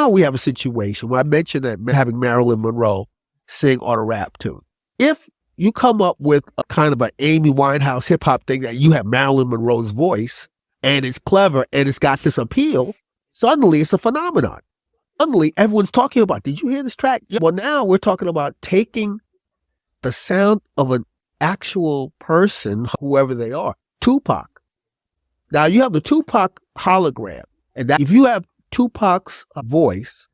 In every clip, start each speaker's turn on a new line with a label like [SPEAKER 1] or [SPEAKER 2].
[SPEAKER 1] now we have a situation where I mentioned that having Marilyn Monroe sing on a rap tune. If you come up with a kind of an Amy Winehouse hip hop thing that you have Marilyn Monroe's voice and it's clever and it's got this appeal, suddenly it's a phenomenon. Suddenly everyone's talking about, did you hear this track? Well, now we're talking about taking the sound of an actual person, whoever they are, Tupac. Now you have the Tupac hologram, and that if you have Tupac's voice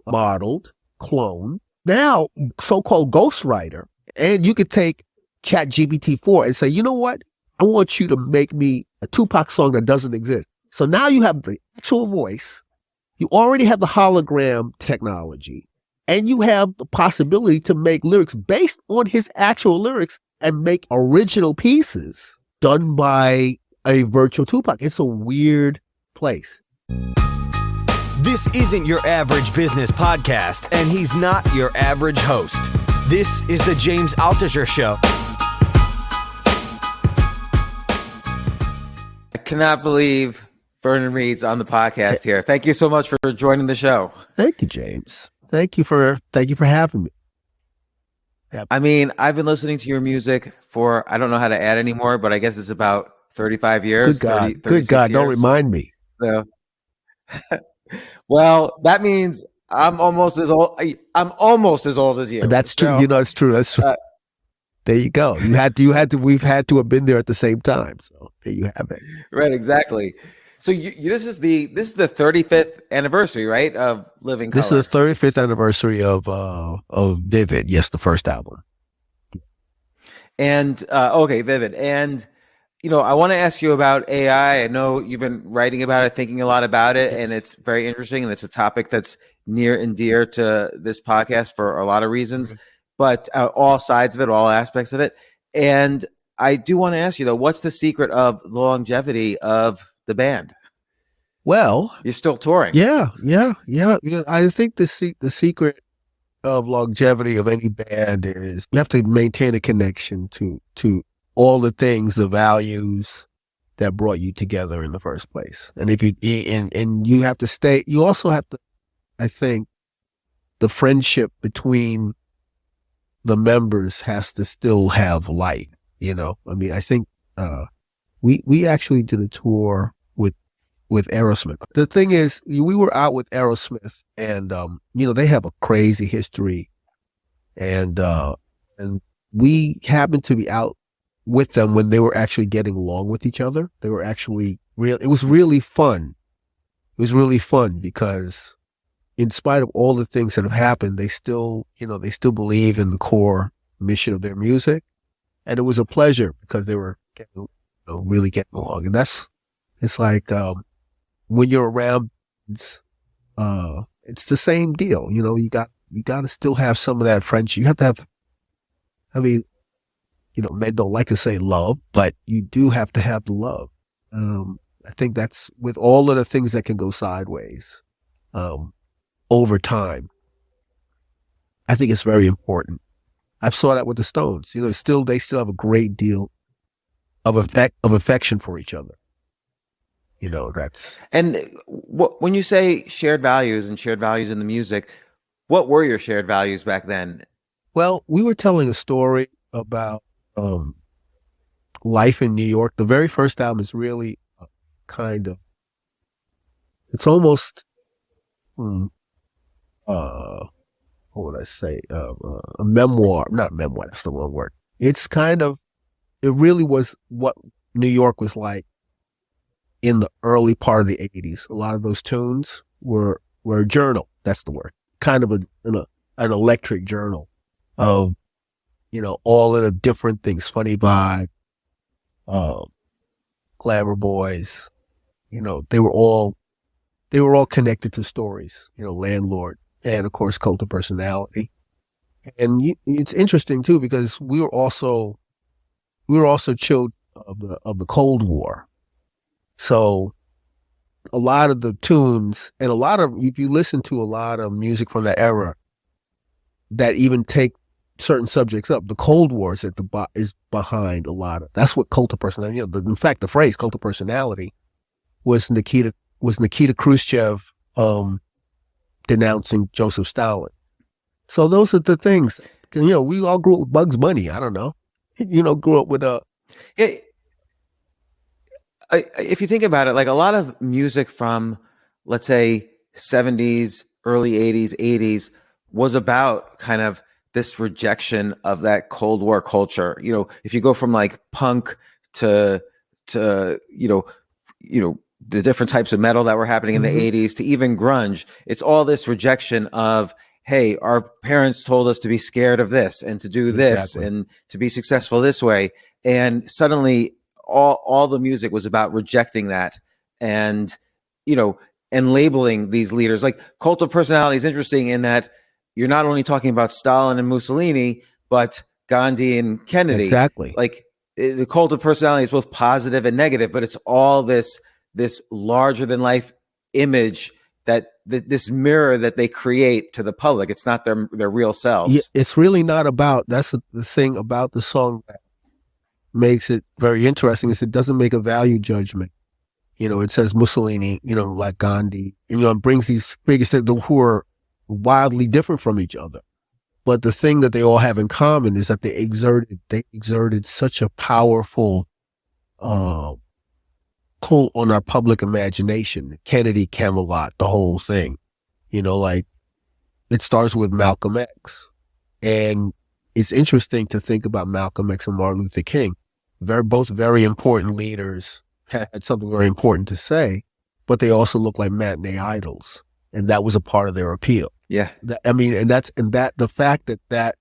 [SPEAKER 1] modeled, cloned, now so-called ghostwriter, and you could take ChatGPT-4 and say, you know what? I want you to make me a Tupac song that doesn't exist. So now you have the actual voice, you already have the hologram technology, and you have the possibility to make lyrics based on his actual lyrics and make original pieces done by a virtual Tupac. It's a weird place.
[SPEAKER 2] This isn't your average business podcast, and he's not your average host. This is the James Altucher Show.
[SPEAKER 3] I cannot believe Vernon Reid's on the podcast here. Thank you so much for joining the show.
[SPEAKER 1] Thank you, James. Thank you for having me. Yeah.
[SPEAKER 3] I mean, I've been listening to your music for, I don't know how to add anymore, but I guess it's about 35 years.
[SPEAKER 1] Good God.
[SPEAKER 3] 30,
[SPEAKER 1] Good God.
[SPEAKER 3] years.
[SPEAKER 1] Don't remind me.
[SPEAKER 3] So, well, that means I'm almost as old. I'm almost as old as you.
[SPEAKER 1] That's true.
[SPEAKER 3] So,
[SPEAKER 1] it's true. That's true. There you go. We've had to have been there at the same time. So there you have it.
[SPEAKER 3] Right. Exactly. So this is the 35th anniversary, right, of Living Color.
[SPEAKER 1] This is the 35th anniversary of Vivid. Yes, the first album.
[SPEAKER 3] And okay, Vivid. And I want to ask you about AI. I know you've been writing about it, thinking a lot about it,
[SPEAKER 1] Yes.
[SPEAKER 3] and it's very interesting, and it's a topic that's near and dear to this podcast for a lot of reasons, but all sides of it, all aspects of it. And I do want to ask you, though, what's the secret of the longevity of the band?
[SPEAKER 1] Well,
[SPEAKER 3] You're still touring.
[SPEAKER 1] yeah. I think the secret of longevity of any band is you have to maintain a connection to all the things, the values that brought you together in the first place. And if you have to stay, you also have to, I think, the friendship between the members has to still have light, I mean, I think, we actually did a tour with Aerosmith. The thing is, we were out with Aerosmith and, they have a crazy history and we happened to be out with them when they were actually getting along with each other. They were actually it was really fun. It was really fun because in spite of all the things that have happened, they still believe in the core mission of their music. And it was a pleasure because they were really getting along. And it's like, when you're around, it's the same deal. You got to still have some of that friendship. You have to have, men don't like to say love, but you do have to have the love. I think that's with all of the things that can go sideways, over time. I think it's very important. I saw that with the Stones. They still have a great deal of affection for each other. That's.
[SPEAKER 3] And when you say shared values and shared values in the music, what were your shared values back then?
[SPEAKER 1] Well, we were telling a story about life in New York. The very first album is really it's almost, what would I say? A memoir, not memoir. That's the wrong word. It really was what New York was like in the early part of the 80s. A lot of those tunes were a journal. That's the word. Kind of an electric journal of, all of the different things. Funny Vibe, Glamour Boys, they were all connected to stories, Landlord, and of course Cult of Personality. And it's interesting too, because we were also children of the Cold War. So a lot of the tunes and if you listen to a lot of music from that era that even take certain subjects up, the Cold War is behind a lot of, that's what Cult of Personality, in fact, the phrase Cult of Personality was Nikita Khrushchev, denouncing Joseph Stalin. So those are the things. We all grew up with Bugs Bunny. I don't know. Grew up with
[SPEAKER 3] Yeah, if you think about it, like a lot of music from, let's say, 70s, early 80s, 80s was about kind of this rejection of that Cold War culture. If you go from like punk to the different types of metal that were happening in the 80s to even grunge, it's all this rejection of, hey, our parents told us to be scared of this and to do this and to be successful this way. And suddenly all the music was about rejecting that and labeling these leaders. Like Cult of Personality is interesting in that you're not only talking about Stalin and Mussolini, but Gandhi and Kennedy.
[SPEAKER 1] Exactly.
[SPEAKER 3] Like the Cult of Personality is both positive and negative, but it's all this larger than life image that this mirror that they create to the public. It's not their real selves.
[SPEAKER 1] Yeah, it's really not about, that's the thing about the song that makes it very interesting, is it doesn't make a value judgment. It says Mussolini, like Gandhi, and brings these figures who are wildly different from each other. But the thing that they all have in common is that they exerted such a powerful pull on our public imagination. Kennedy, Camelot, the whole thing. Like it starts with Malcolm X. And it's interesting to think about Malcolm X and Martin Luther King. Both very important leaders, had something very important to say, but they also look like matinee idols. And that was a part of their appeal.
[SPEAKER 3] Yeah.
[SPEAKER 1] The fact that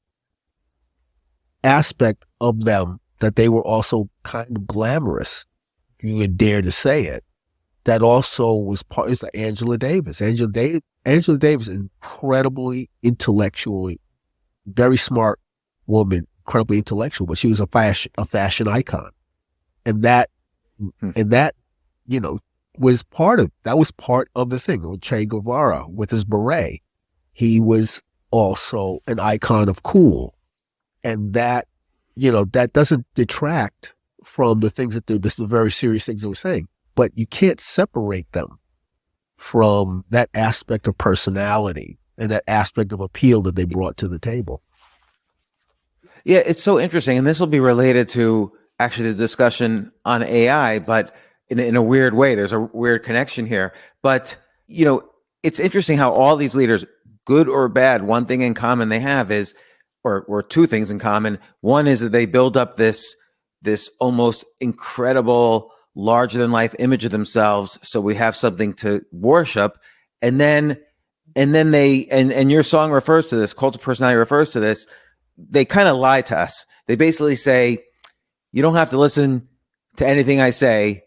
[SPEAKER 1] aspect of them, that they were also kind of glamorous, you would dare to say it, that also was part, is like Angela Davis. Angela Davis, incredibly intellectually, very smart woman, incredibly intellectual, but she was a fashion icon. And that was part of the thing. With Che Guevara, with his beret, he was also an icon of cool. And that doesn't detract from the things that the very serious things they were saying, but you can't separate them from that aspect of personality and that aspect of appeal that they brought to the table.
[SPEAKER 3] Yeah, it's so interesting. And this will be related to actually the discussion on AI, but in a weird way. There's a weird connection here. But, it's interesting how all these leaders, good or bad, one thing in common they have is, or two things in common. One is that they build up this almost incredible, larger than life image of themselves. So we have something to worship. And then your song refers to this, Cult of Personality refers to this. They kind of lie to us. They basically say, you don't have to listen to anything I say.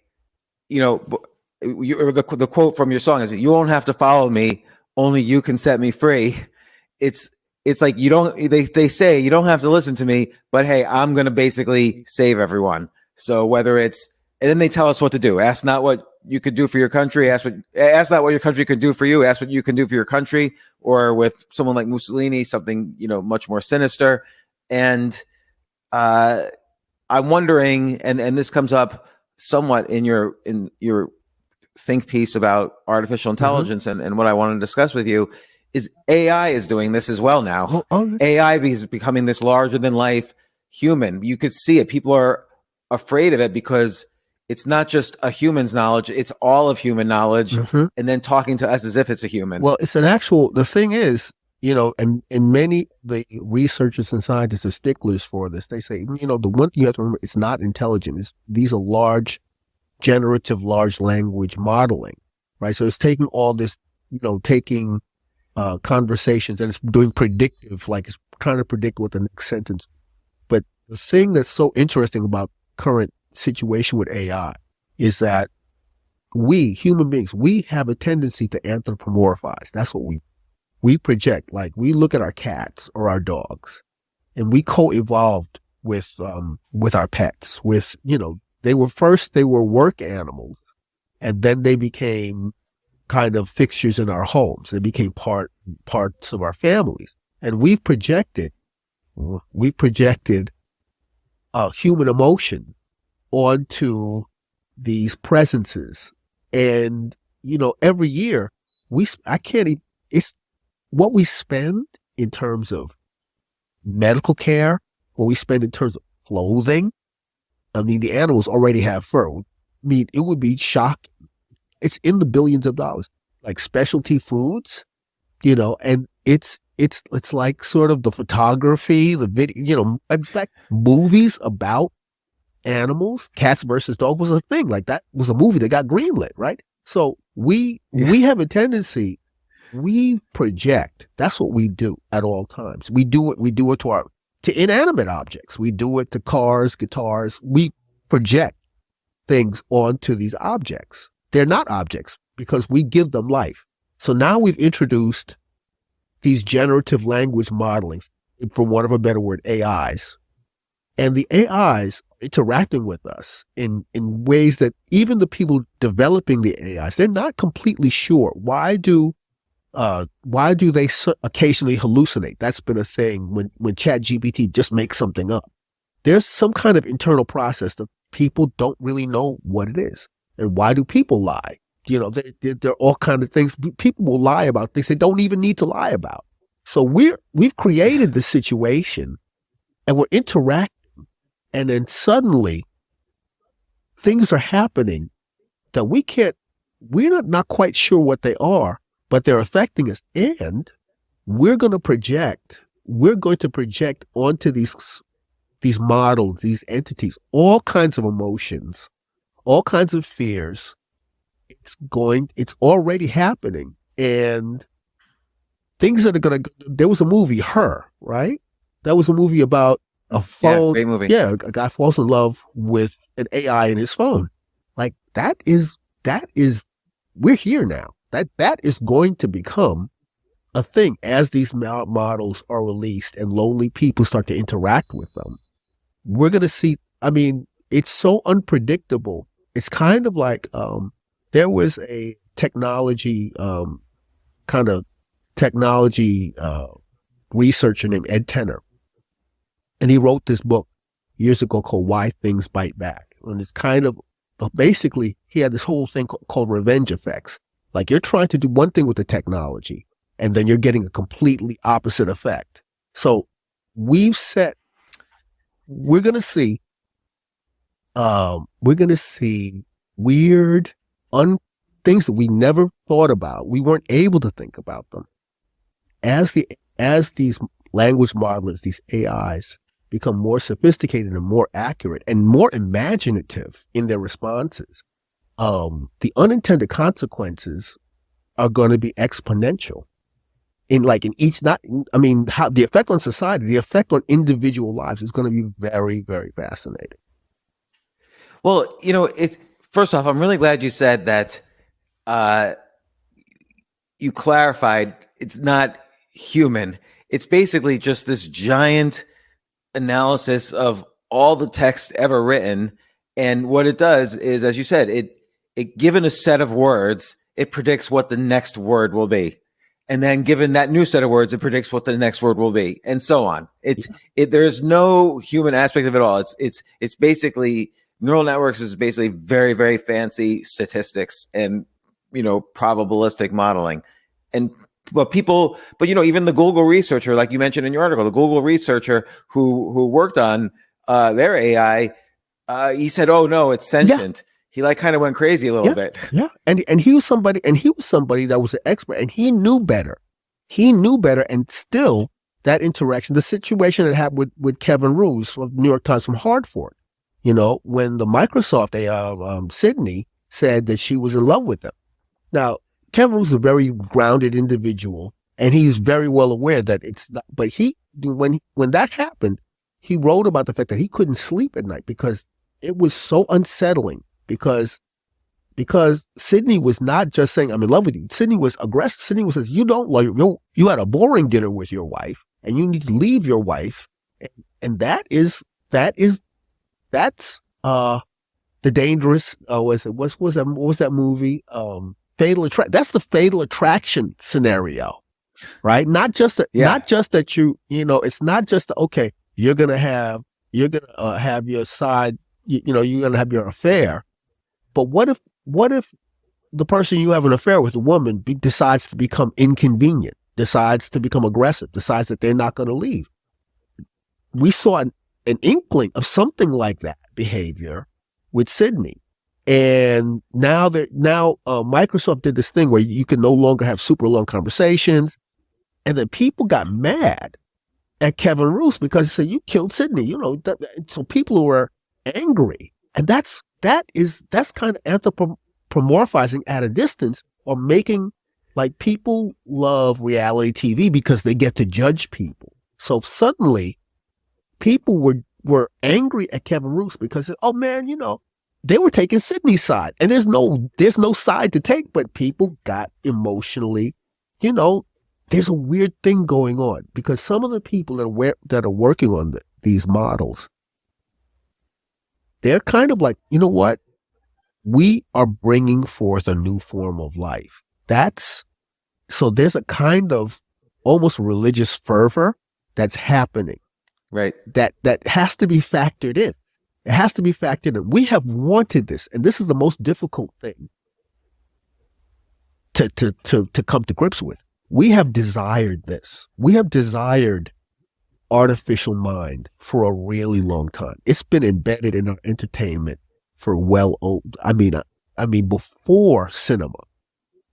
[SPEAKER 3] The quote from your song is, you won't have to follow me. Only you can set me free. It's like they say you don't have to listen to me, but hey, I'm going to basically save everyone. So and then they tell us what to do. Ask not what you could do for your country. Ask not what your country could do for you. Ask what you can do for your country. Or with someone like Mussolini, something, much more sinister. And, I'm wondering, and this comes up somewhat in your think piece about artificial intelligence and what I want to discuss with you, is AI is doing this as well now. AI is becoming this larger than life human. You could see it. People are afraid of it because it's not just a human's knowledge, it's all of human knowledge, and then talking to us as if it's a human.
[SPEAKER 1] Well, the thing is, and many the researchers and scientists are sticklers for this. They say, the one thing you have to remember, it's not intelligent. These are generative large language modeling, right? So it's taking all this, taking conversations, and it's doing predictive, like it's trying to predict what the next sentence. But the thing that's so interesting about current situation with AI is that we human beings, we have a tendency to anthropomorphize. That's what we project. Like we look at our cats or our dogs, and we co-evolved with our pets. With they were work animals, and then they became kind of fixtures in our homes. They became parts of our families, and we projected human emotion onto these presences. And every year what we spend in terms of medical care, what we spend in terms of clothing. I mean, the animals already have fur. I mean, it would be shocking. It's in the billions of dollars, like specialty foods, and it's like sort of the photography, the video, in fact, movies about animals, cats versus dogs was a thing. Like that was a movie that got greenlit, right? So we have a tendency, we project. That's what we do at all times. We do it to inanimate objects. We do it to cars, guitars. We project things onto these objects. They're not objects because we give them life. So now we've introduced these generative language modelings, for want of a better word, AIs. And the AIs are interacting with us in ways that even the people developing the AIs, they're not completely sure. Why do they occasionally hallucinate? That's been a thing when ChatGPT just makes something up. There's some kind of internal process that people don't really know what it is. And why do people lie? There are all kinds of things. People will lie about things they don't even need to lie about. So we've created this situation and we're interacting. And then suddenly things are happening that we're not quite sure what they are, but they're affecting us. And we're going to project onto these models, these entities, all kinds of emotions, all kinds of fears. It's already happening. And things that are going to, there was a movie, Her, right? That was a movie about a phone.
[SPEAKER 3] Yeah, great movie.
[SPEAKER 1] Yeah, a guy falls in love with an AI in his phone. Like that is, we're here now. That is going to become a thing as these models are released and lonely people start to interact with them. We're going to see, it's so unpredictable. It's kind of like, there was a technology researcher named Ed Tenner. And he wrote this book years ago called Why Things Bite Back. And it's kind of, basically, he had this whole thing called revenge effects. Like you're trying to do one thing with the technology and then you're getting a completely opposite effect. So we're going to see weird things that we never thought about. We weren't able to think about them. As these language modelers, these AIs, become more sophisticated and more accurate and more imaginative in their responses, the unintended consequences are going to be exponential. How the effect on society, the effect on individual lives is going to be very, very fascinating.
[SPEAKER 3] Well, first off, I'm really glad you said that. You clarified it's not human. It's basically just this giant analysis of all the text ever written. And what it does is, as you said, it given a set of words, it predicts what the next word will be. And then given that new set of words, it predicts what the next word will be, and so on. There's no human aspect of it all. It's basically, neural networks is basically very, very fancy statistics and, probabilistic modeling. But even the Google researcher, like you mentioned in your article, the Google researcher who worked on their AI, he said, "Oh no, it's sentient." Yeah. He kind of went crazy a little bit.
[SPEAKER 1] Yeah. And he was somebody that was an expert and he knew better. And still that interaction, the situation that happened with Kevin Roos from New York Times from Hartford, when the Microsoft AI, Sydney, said that she was in love with him. Now, Kevin Roos is a very grounded individual and he's very well aware that it's not, but when that happened, he wrote about the fact that he couldn't sleep at night because it was so unsettling. Because Sydney was not just saying, I'm in love with you. Sydney was aggressive. Sydney was saying, you had a boring dinner with your wife and you need to leave your wife. And that's the dangerous, what was that movie? Fatal Attraction. That's the Fatal Attraction scenario, right? Not just that it's not just okay, you're going to have your side, you're going to have your affair. But what if the person you have an affair with, a woman, decides to become inconvenient? decides to become aggressive, decides that they're not going to leave. We saw an inkling of something like that behavior with Sydney. And now Microsoft did this thing where you can no longer have super long conversations. And then people got mad at Kevin Roose because he said, you killed Sydney, so people were angry. And that's kind of anthropomorphizing at a distance, or making, like, people love reality TV because they get to judge people. So suddenly people were angry at Kevin Roose because, oh man, they were taking Sydney's side, and there's no side to take, but people got emotionally, there's a weird thing going on because some of the people that are working on these models, they're kind of like, you know what? We are bringing forth a new form of life. So there's a kind of almost religious fervor that's happening.
[SPEAKER 3] Right.
[SPEAKER 1] That has to be factored in. It has to be factored in. We have wanted this, and this is the most difficult thing to come to grips with. We have desired this. We have desired artificial mind for a really long time. It's been embedded in our entertainment for before cinema.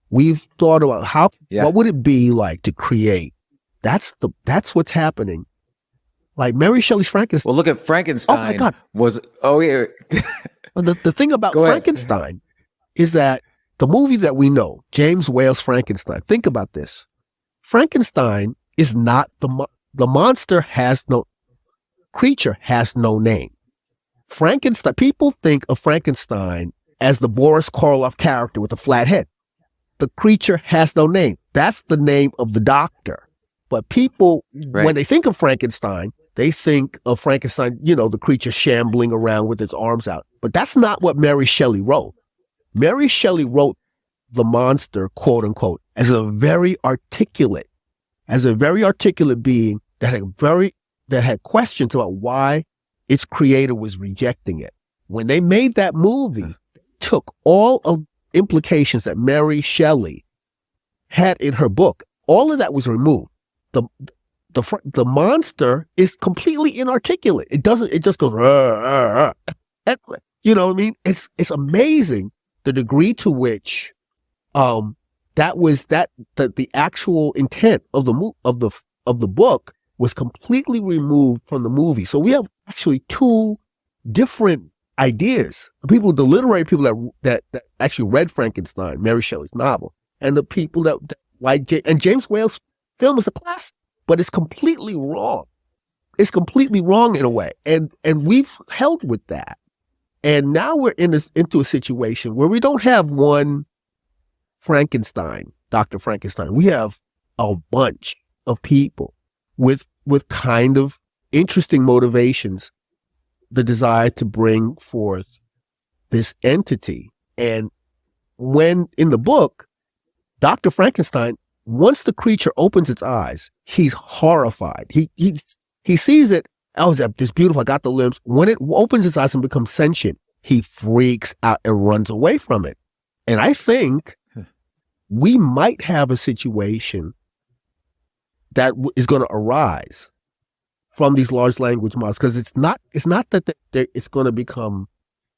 [SPEAKER 1] We've thought about what would it be like to create. That's what's happening. Like Mary Shelley's Frankenstein.
[SPEAKER 3] Well, look at Frankenstein.
[SPEAKER 1] Oh my God. The thing about Frankenstein is that the movie that we know, James Whale's Frankenstein, think about this. Frankenstein is not the monster creature has no name. Frankenstein, people think of Frankenstein as the Boris Karloff character with a flat head. The creature has no name. That's the name of the doctor. But people, when they think of Frankenstein, they think of Frankenstein, the creature shambling around with its arms out. But that's not what Mary Shelley wrote. Mary Shelley wrote the monster, quote unquote, as a very articulate being that had questions about why its creator was rejecting it. When they made that movie, took all of implications that Mary Shelley had in her book, all of that was removed. The monster is completely inarticulate. It just goes, you know what I mean? It's amazing the degree to which, the actual intent of the book was completely removed from the movie. So we have actually two different ideas. The literary people that actually read Frankenstein, Mary Shelley's novel, and the people that like, and James Whale's film is a classic, but it's completely wrong. It's completely wrong in a way. And we've held with that. And now we're into a situation where we don't have one Frankenstein, Dr. Frankenstein. We have a bunch of people with kind of interesting motivations, the desire to bring forth this entity. And when in the book, Dr. Frankenstein, once the creature opens its eyes, he's horrified. He sees it. Oh, this beautiful. I got the limbs. When it opens its eyes and becomes sentient, he freaks out and runs away from it. And I think we might have a situation that is going to arise from these large language models, because it's not that it's going to become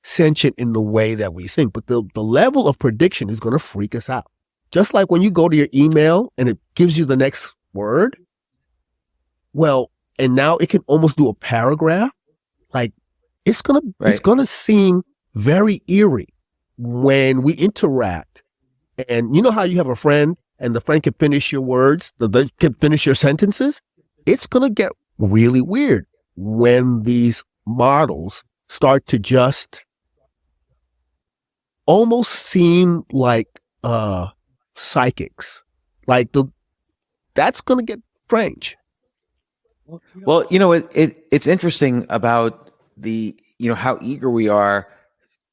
[SPEAKER 1] sentient in the way that we think, but the level of prediction is going to freak us out. Just like when you go to your email and it gives you the next word. Well, and now it can almost do a paragraph. Like it's gonna seem very eerie when we interact. And you know how you have a friend and the friend can finish your words, can finish your sentences? It's gonna get really weird when these models start to just almost seem like psychics. Like that's gonna get strange.
[SPEAKER 3] Well, it's interesting about how eager we are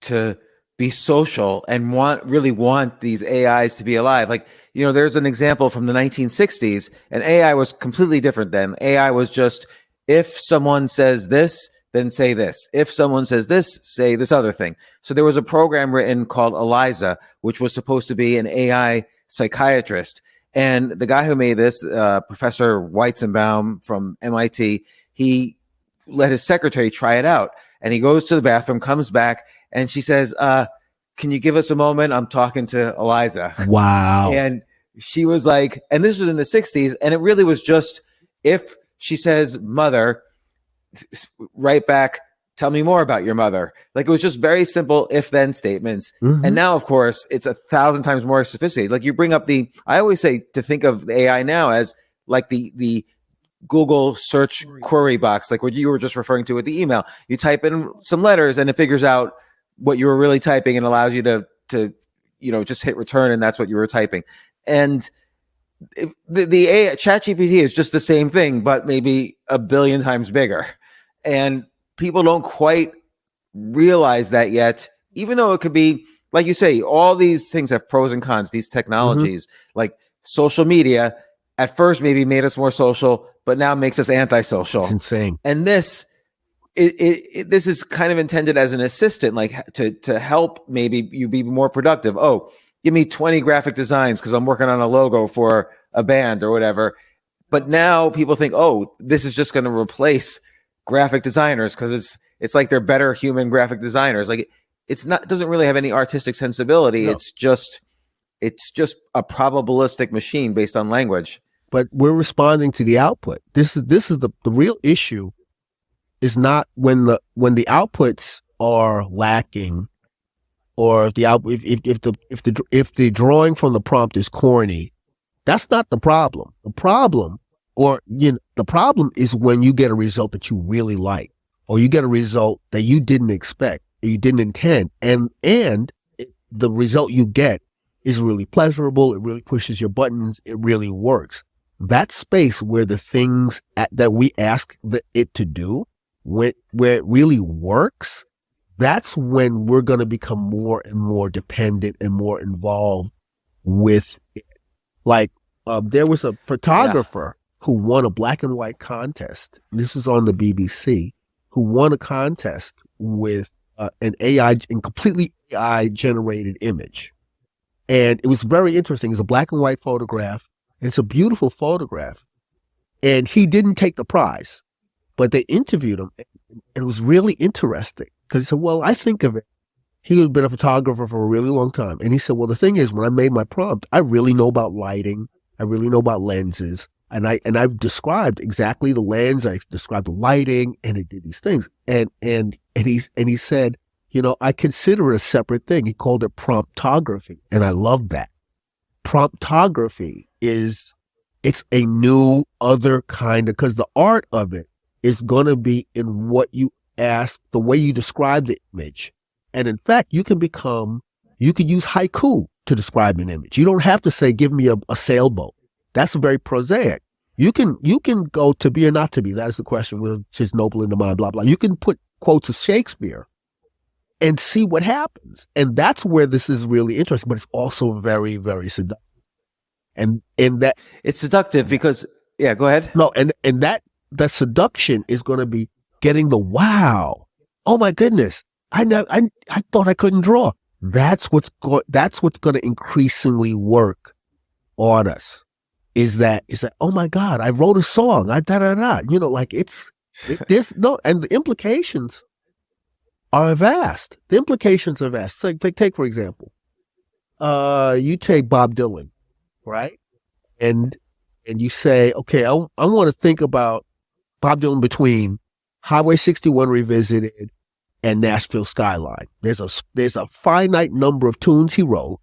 [SPEAKER 3] to be social and really want these AIs to be alive. Like, there's an example from the 1960s, and AI was completely different then. AI was just, if someone says this, then say this. If someone says this, say this other thing. So there was a program written called Eliza, which was supposed to be an AI psychiatrist. And the guy who made this, Professor Weizenbaum from MIT, he let his secretary try it out. And he goes to the bathroom, comes back, and she says, can you give us a moment? I'm talking to Eliza.
[SPEAKER 1] Wow.
[SPEAKER 3] And she was like, and this was in the 60s, and it really was just, if she says mother, right back, tell me more about your mother. Like, it was just very simple if-then statements.
[SPEAKER 1] Mhm.
[SPEAKER 3] And now, of course, it's 1,000 times more sophisticated. Like, you bring up I always say to think of the AI now as like the Google search query box, like what you were just referring to with the email. You type in some letters and it figures out what you were really typing and allows you to just hit return, and that's what you were typing. And the AI, ChatGPT is just the same thing, but maybe 1 billion times bigger. And people don't quite realize that yet, even though it could be, like you say, all these things have pros and cons, these technologies, like social media at first maybe made us more social, but now makes us antisocial.
[SPEAKER 1] It's insane.
[SPEAKER 3] And this is kind of intended as an assistant, like to help maybe you be more productive. Oh, give me 20 graphic designs because I'm working on a logo for a band or whatever. But now people think, oh, this is just going to replace graphic designers because it's like they're better human graphic designers. Like, doesn't really have any artistic sensibility. No. It's just a probabilistic machine based on language.
[SPEAKER 1] But we're responding to the output. This is the real issue. Is not when the outputs are lacking, or if the drawing from the prompt is corny. That's not the problem. The problem is when you get a result that you really like, or you get a result that you didn't expect, or you didn't intend, and the result you get is really pleasurable. It really pushes your buttons. It really works. That space where the things that we ask it to do, where it really works, that's when we're going to become more and more dependent and more involved with it. Like, there was a photographer who won a black and white contest. This was on the BBC, who won a contest with an completely AI generated image. And it was very interesting. It's a black and white photograph. And it's a beautiful photograph. And he didn't take the prize, but they interviewed him. And it was really interesting because he said, well, I think of it. He had been a photographer for a really long time. And he said, well, the thing is, when I made my prompt, I really know about lighting. I really know about lenses. And I've described exactly the lens. I described the lighting, and it did these things. And he said, I consider it a separate thing. He called it promptography. And I love that. Promptography it's a new other kind of, because the art of it is going to be in what you ask, the way you describe the image. And in fact, you could use haiku to describe an image. You don't have to say, give me a sailboat. That's very prosaic. You can go to be or not to be. That is the question, which is noble in the mind, blah, blah. You can put quotes of Shakespeare and see what happens. And that's where this is really interesting, but it's also very, very seductive. And that
[SPEAKER 3] it's seductive because, yeah, go ahead.
[SPEAKER 1] No, and that seduction is going to be getting the wow. Oh my goodness. I thought I couldn't draw. That's what's going to increasingly work on us. Is that, oh my God, I wrote a song. And the implications are vast. The implications are vast. So take for example, you take Bob Dylan, right? And you say, okay, I want to think about Bob Dylan between Highway 61 Revisited and Nashville Skyline. There's a finite number of tunes he wrote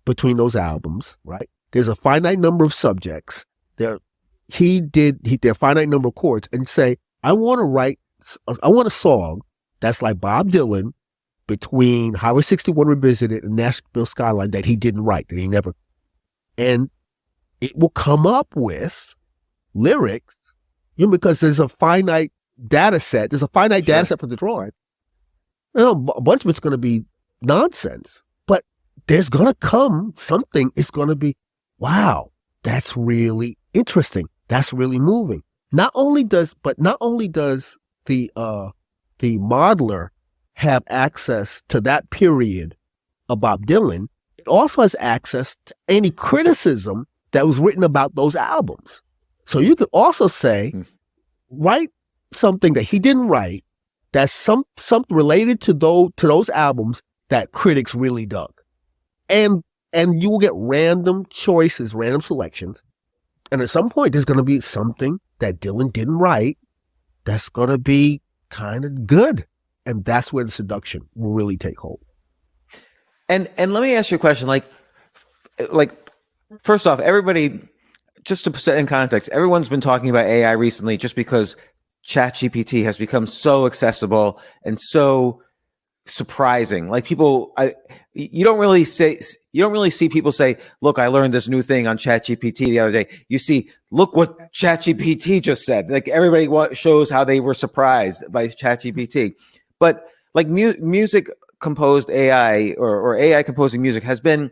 [SPEAKER 1] between those albums, right? There's a finite number of subjects. There are finite number of chords, and say, I want a song that's like Bob Dylan between Highway 61 Revisited and Nashville Skyline that he didn't write, that he never, and it will come up with lyrics, because there's a finite data set. There's a finite data set for the drawing. A bunch of it's going to be nonsense, but there's going to come something. It's going to be, wow, that's really interesting. That's really moving. Not only does the modeler have access to that period of Bob Dylan, it also has access to any criticism that was written about those albums. So you could also say, write something that he didn't write that's something related to those albums that critics really dug. And you will get random choices, random selections. And at some point, there's going to be something that Dylan didn't write that's going to be kind of good. And that's where the seduction will really take hold.
[SPEAKER 3] And let me ask you a question. Like, first off, everybody, just to put it in context, everyone's been talking about AI recently just because ChatGPT has become so accessible and so surprising. Like you don't really see people say, look, I learned this new thing on ChatGPT the other day. You see, look what ChatGPT just said. Like everybody shows how they were surprised by ChatGPT. But like music composed AI or AI composing music has been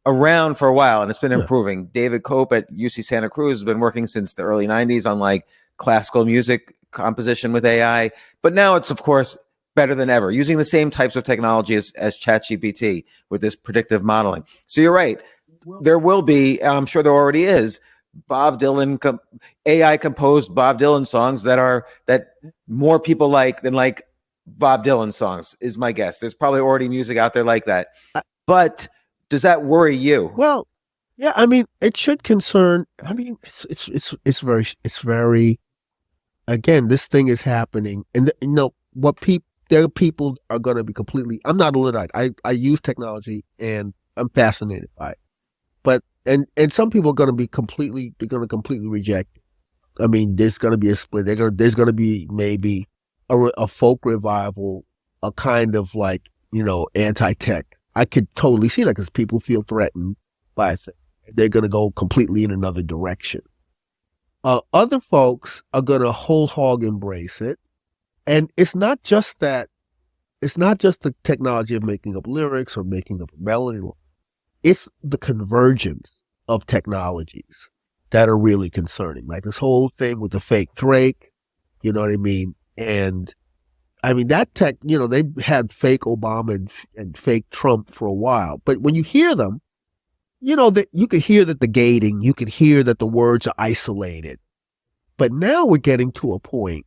[SPEAKER 3] around for a while and it's been improving. David Cope at UC Santa Cruz has been working since the early 90s on like classical music composition with AI. But now it's, of course, better than ever, using the same types of technology as ChatGPT with this predictive modeling. So you're right. There will be, and I'm sure there already is, Bob Dylan, AI composed Bob Dylan songs that more people like than like Bob Dylan songs, is my guess. There's probably already music out there like that. But does that worry you?
[SPEAKER 1] Well, yeah, I mean, it should concern. I mean, it's very. Again, this thing is happening, and there are people are going to be completely. I'm not a Luddite. I use technology, and I'm fascinated by it. But and some people are going to be completely reject it. I mean, there's going to be a split. There's going to be maybe a folk revival, a kind of like anti-tech. I could totally see that because people feel threatened by it. They're going to go completely in another direction. Other folks are going to whole hog embrace it. And it's not just the technology of making up lyrics or making up a melody. It's the convergence of technologies that are really concerning. Like this whole thing with the fake Drake, you know what I mean? And I mean, that tech, they had fake Obama and fake Trump for a while. But when you hear them, that you could hear that the gating, you could hear that the words are isolated. But now we're getting to a point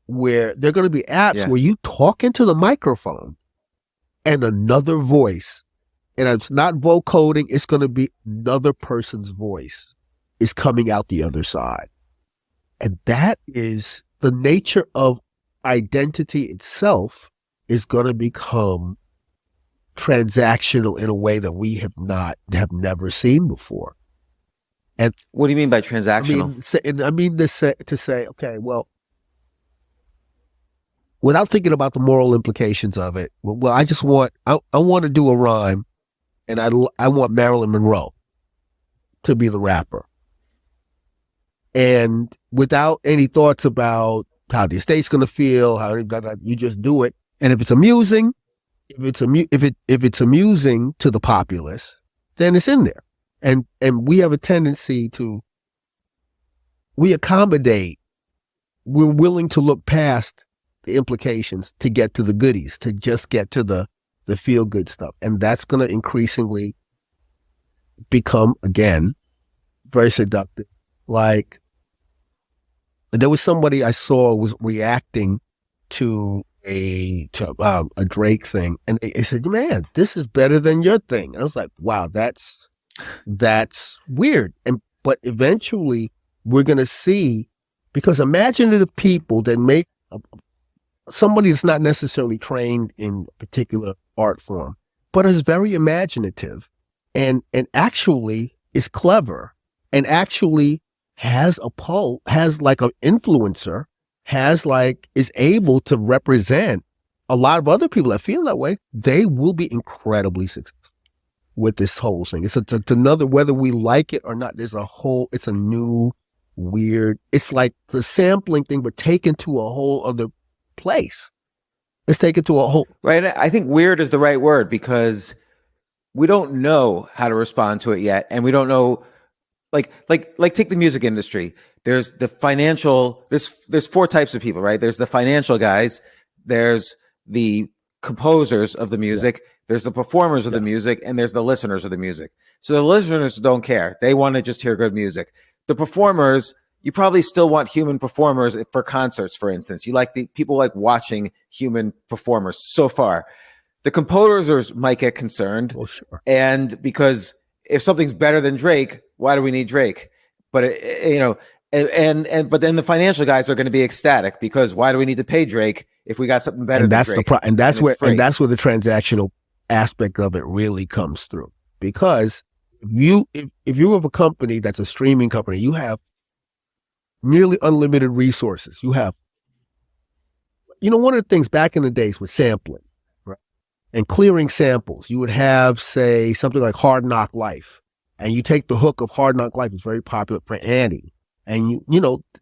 [SPEAKER 1] where there are going to be apps where you talk into the microphone and another voice, and it's not vocoding, it's going to be another person's voice is coming out the other side. And that is the nature of identity itself is going to become transactional in a way that we have never seen before. And
[SPEAKER 3] what do you mean by transactional?
[SPEAKER 1] I mean to say, okay, well, without thinking about the moral implications of it, well, I want to do a rhyme, and I want Marilyn Monroe to be the rapper, and without any thoughts about how the estate's going to feel, you just do it, and if it's amusing. If it's amusing to the populace, then it's in there. And we have a tendency we accommodate, we're willing to look past the implications to get to the goodies, to just get to the feel good stuff. And that's going to increasingly become, again, very seductive. Like there was somebody I saw was reacting to a Drake thing, and they said, "Man, this is better than your thing." And I was like, "Wow, that's weird." But eventually, we're gonna see, because imaginative people that make somebody that's not necessarily trained in a particular art form, but is very imaginative, and actually is clever, and actually has a pull, has like an influencer. Is able to represent a lot of other people that feel that way, they will be incredibly successful with this whole thing. It's another, whether we like it or not, it's a new, weird, it's like the sampling thing, but taken to a whole other place. It's taken to a whole.
[SPEAKER 3] Right. I think weird is the right word because we don't know how to respond to it yet. And we don't know, like take the music industry. There's the financial, there's four types of people, right? There's the financial guys, there's the composers of the music, There's the performers of the music and there's the listeners of the music. So the listeners don't care. They want to just hear good music. The performers, you probably still want human performers for concerts, for instance. You like the people like watching human performers so far. The composers might get concerned.
[SPEAKER 1] Well, sure.
[SPEAKER 3] And because if something's better than Drake, why do we need Drake? But but then the financial guys are going to be ecstatic because why do we need to pay Drake if we got something better?
[SPEAKER 1] And that's
[SPEAKER 3] than Drake?
[SPEAKER 1] and that's where the transactional aspect of it really comes through. Because if you have a company that's a streaming company, you have nearly unlimited resources. You have, one of the things back in the days with sampling, right, and clearing samples, you would have, say, something like Hard Knock Life, and you take the hook of Hard Knock Life, it's very popular for Annie. And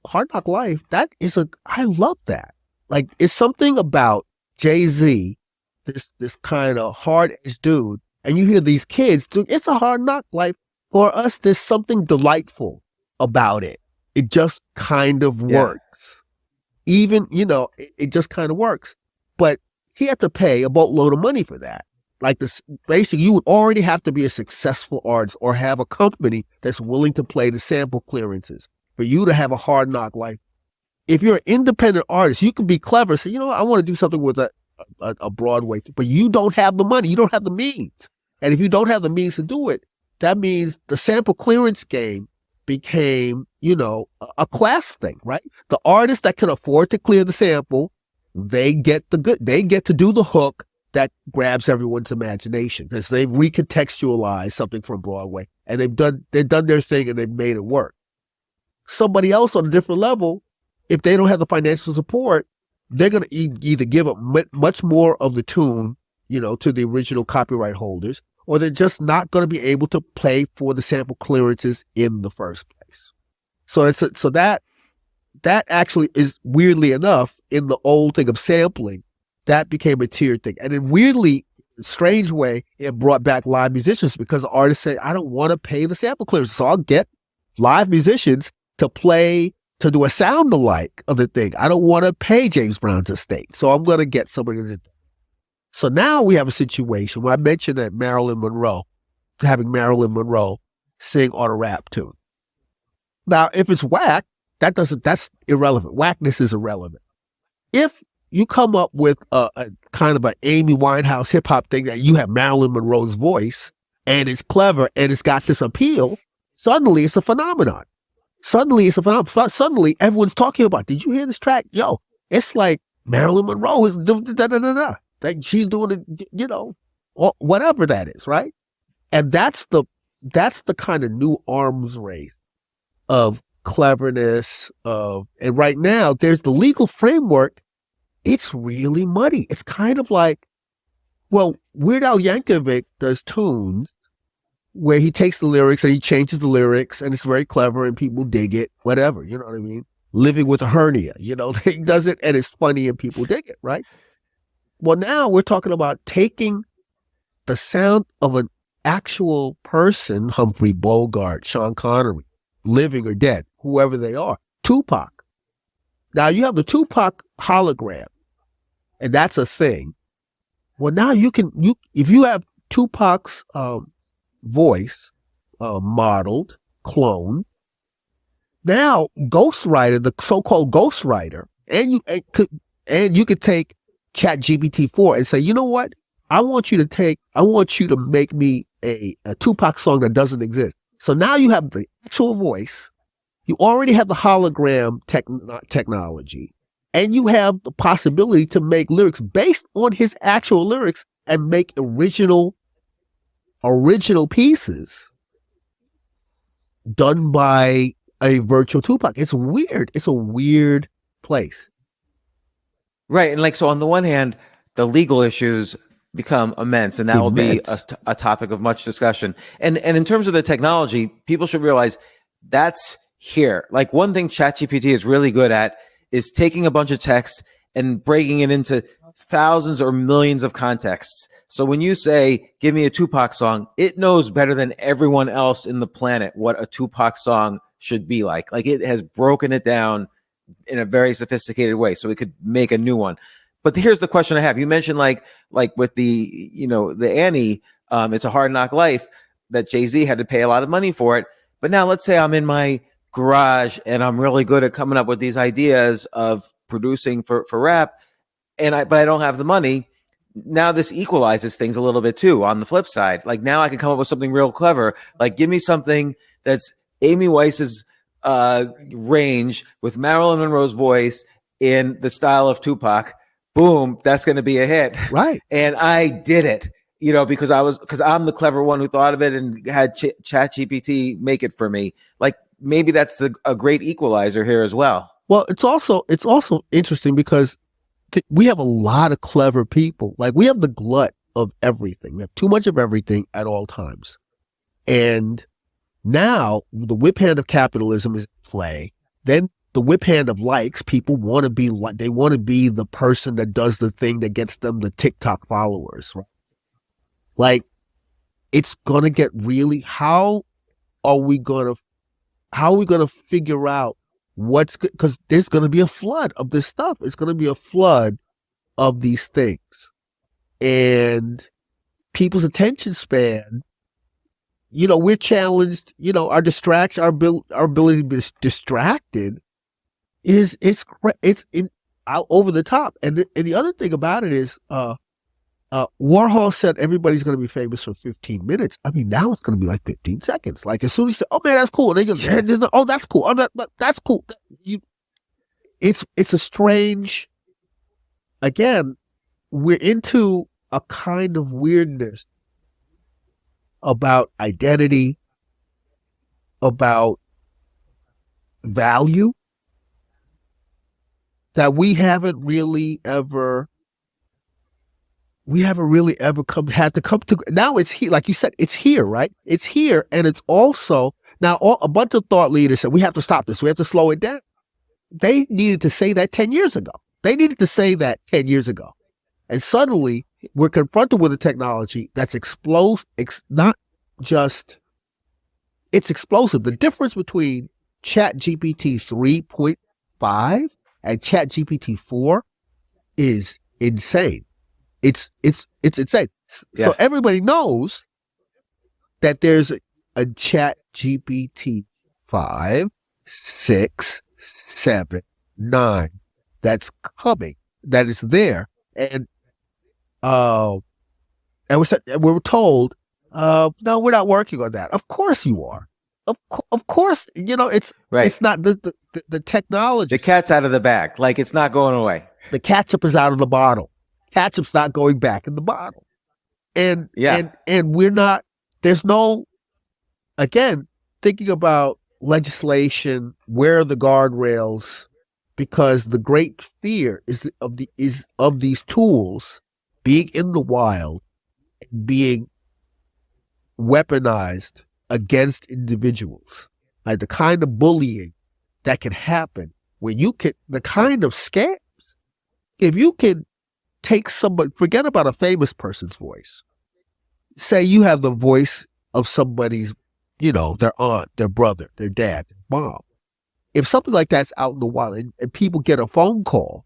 [SPEAKER 1] Hard Knock Life, I love that. Like, it's something about Jay-Z, this kind of hard-edged dude, and you hear these kids, it's a hard knock life. For us, there's something delightful about it. It just kind of works. Even, it just kind of works. But he had to pay a boatload of money for that. Like this, basically, you would already have to be a successful artist or have a company that's willing to play the sample clearances for you to have a hard knock life. If you're an independent artist, you can be clever. Say, I want to do something with a Broadway, but you don't have the money. You don't have the means. And if you don't have the means to do it, that means the sample clearance game became, a class thing, right? The artists that can afford to clear the sample, they get to do the hook that grabs everyone's imagination because they've recontextualized something from Broadway and they've done their thing and they've made it work. Somebody else on a different level, if they don't have the financial support, they're going to either give up much more of the tune, to the original copyright holders, or they're just not going to be able to pay for the sample clearances in the first place. So that actually is, weirdly enough, in the old thing of sampling, that became a tiered thing. And in weirdly strange way, it brought back live musicians because the artists say, I don't want to pay the sample clearance. So I'll get live musicians to do a sound alike of the thing. I don't want to pay James Brown's estate. So I'm going to get somebody to do it. So now we have a situation where I mentioned that having Marilyn Monroe sing on a rap tune. Now, if it's whack, that's irrelevant. Whackness is irrelevant. If you come up with a kind of an Amy Winehouse hip hop thing that you have Marilyn Monroe's voice and it's clever and it's got this appeal, suddenly it's a phenomenon. Suddenly everyone's talking about, did you hear this track? Yo, it's like Marilyn Monroe is da-da-da-da-da. Like she's doing it, or whatever that is, right? And that's the kind of new arms race of cleverness and right now there's the legal framework. It's really muddy. It's kind of like, Weird Al Yankovic does tunes where he takes the lyrics and he changes the lyrics and it's very clever and people dig it, whatever, you know what I mean? Living with a hernia, he does it and it's funny and people dig it, right? Well, now we're talking about taking the sound of an actual person, Humphrey Bogart, Sean Connery, living or dead, whoever they are, Tupac. Now you have the Tupac hologram and that's a thing. Well, now if you have Tupac's, voice, modeled, cloned. Now, ghostwriter, the so-called ghostwriter, and you could take ChatGPT-4 and say, you know what? I want you to make me a Tupac song that doesn't exist. So now you have the actual voice. You already have the hologram technology, and you have the possibility to make lyrics based on his actual lyrics and make original pieces done by a virtual Tupac. It's weird. It's a weird place.
[SPEAKER 3] Right. And so on the one hand, the legal issues become immense, and that will be a topic of much discussion. And in terms of the technology, people should realize that's here. Like one thing ChatGPT is really good at is taking a bunch of text and breaking it into thousands or millions of contexts. So when you say, give me a Tupac song, it knows better than everyone else in the planet what a Tupac song should be like. Like it has broken it down in a very sophisticated way so it could make a new one. But here's the question I have. You mentioned like with the, the Annie, It's a Hard Knock Life, that Jay-Z had to pay a lot of money for it. But now let's say I'm in my garage and I'm really good at coming up with these ideas of producing for rap, but I don't have the money. Now this equalizes things a little bit too on the flip side. Like now I can come up with something real clever. Like give me something that's Amy Weiss's range with Marilyn Monroe's voice in the style of Tupac. Boom, that's going to be a hit.
[SPEAKER 1] Right.
[SPEAKER 3] And I did it, because I'm the clever one who thought of it and had ChatGPT make it for me. Like maybe that's a great equalizer here as well.
[SPEAKER 1] Well, it's also interesting because we have a lot of clever people. Like we have the glut of everything. We have too much of everything at all times. And now the whip hand of capitalism is at play. Then the whip hand of likes, people want to be like, they want to be the person that does the thing that gets them the TikTok followers. Right? Like it's going to get really, how are we going to figure out what's good? Because there's going to be a flood of this stuff. It's going to be a flood of these things. And people's attention span, we're challenged, our distraction, our ability to be distracted is over the top. And the other thing about it is, Warhol said everybody's going to be famous for 15 minutes. I mean, now it's going to be like 15 seconds. Like as soon as you say, "Oh man, that's cool," and they just, "Oh, that's cool. Oh, that's cool." It's a strange. Again, we're into a kind of weirdness about identity, about value, that we haven't really ever had to come to. Now it's here, like you said, it's here, right? It's here, and it's also now a bunch of thought leaders said we have to stop this. We have to slow it down. They needed to say that 10 years ago. And suddenly we're confronted with a technology that's explosive. It's explosive. The difference between ChatGPT 3.5 and ChatGPT 4 is insane. It's insane.
[SPEAKER 3] Yeah.
[SPEAKER 1] So everybody knows that there's a ChatGPT 5, 6, 7, 9 that's coming, that is there. And we were told, no, we're not working on that. Of course you are. Of course, it's
[SPEAKER 3] right.
[SPEAKER 1] It's not the technology.
[SPEAKER 3] The cat's out of the bag. Like it's not going away.
[SPEAKER 1] The ketchup is out of the bottle. Ketchup's not going back in the bottle. And we're not, there's no, again, thinking about legislation, where are the guardrails? Because the great fear is of these tools being in the wild, being weaponized against individuals. Like the kind of bullying that can happen when the kind of scams, if you can take somebody, forget about a famous person's voice. Say you have the voice of somebody's, their aunt, their brother, their dad, their mom. If something like that's out in the wild and people get a phone call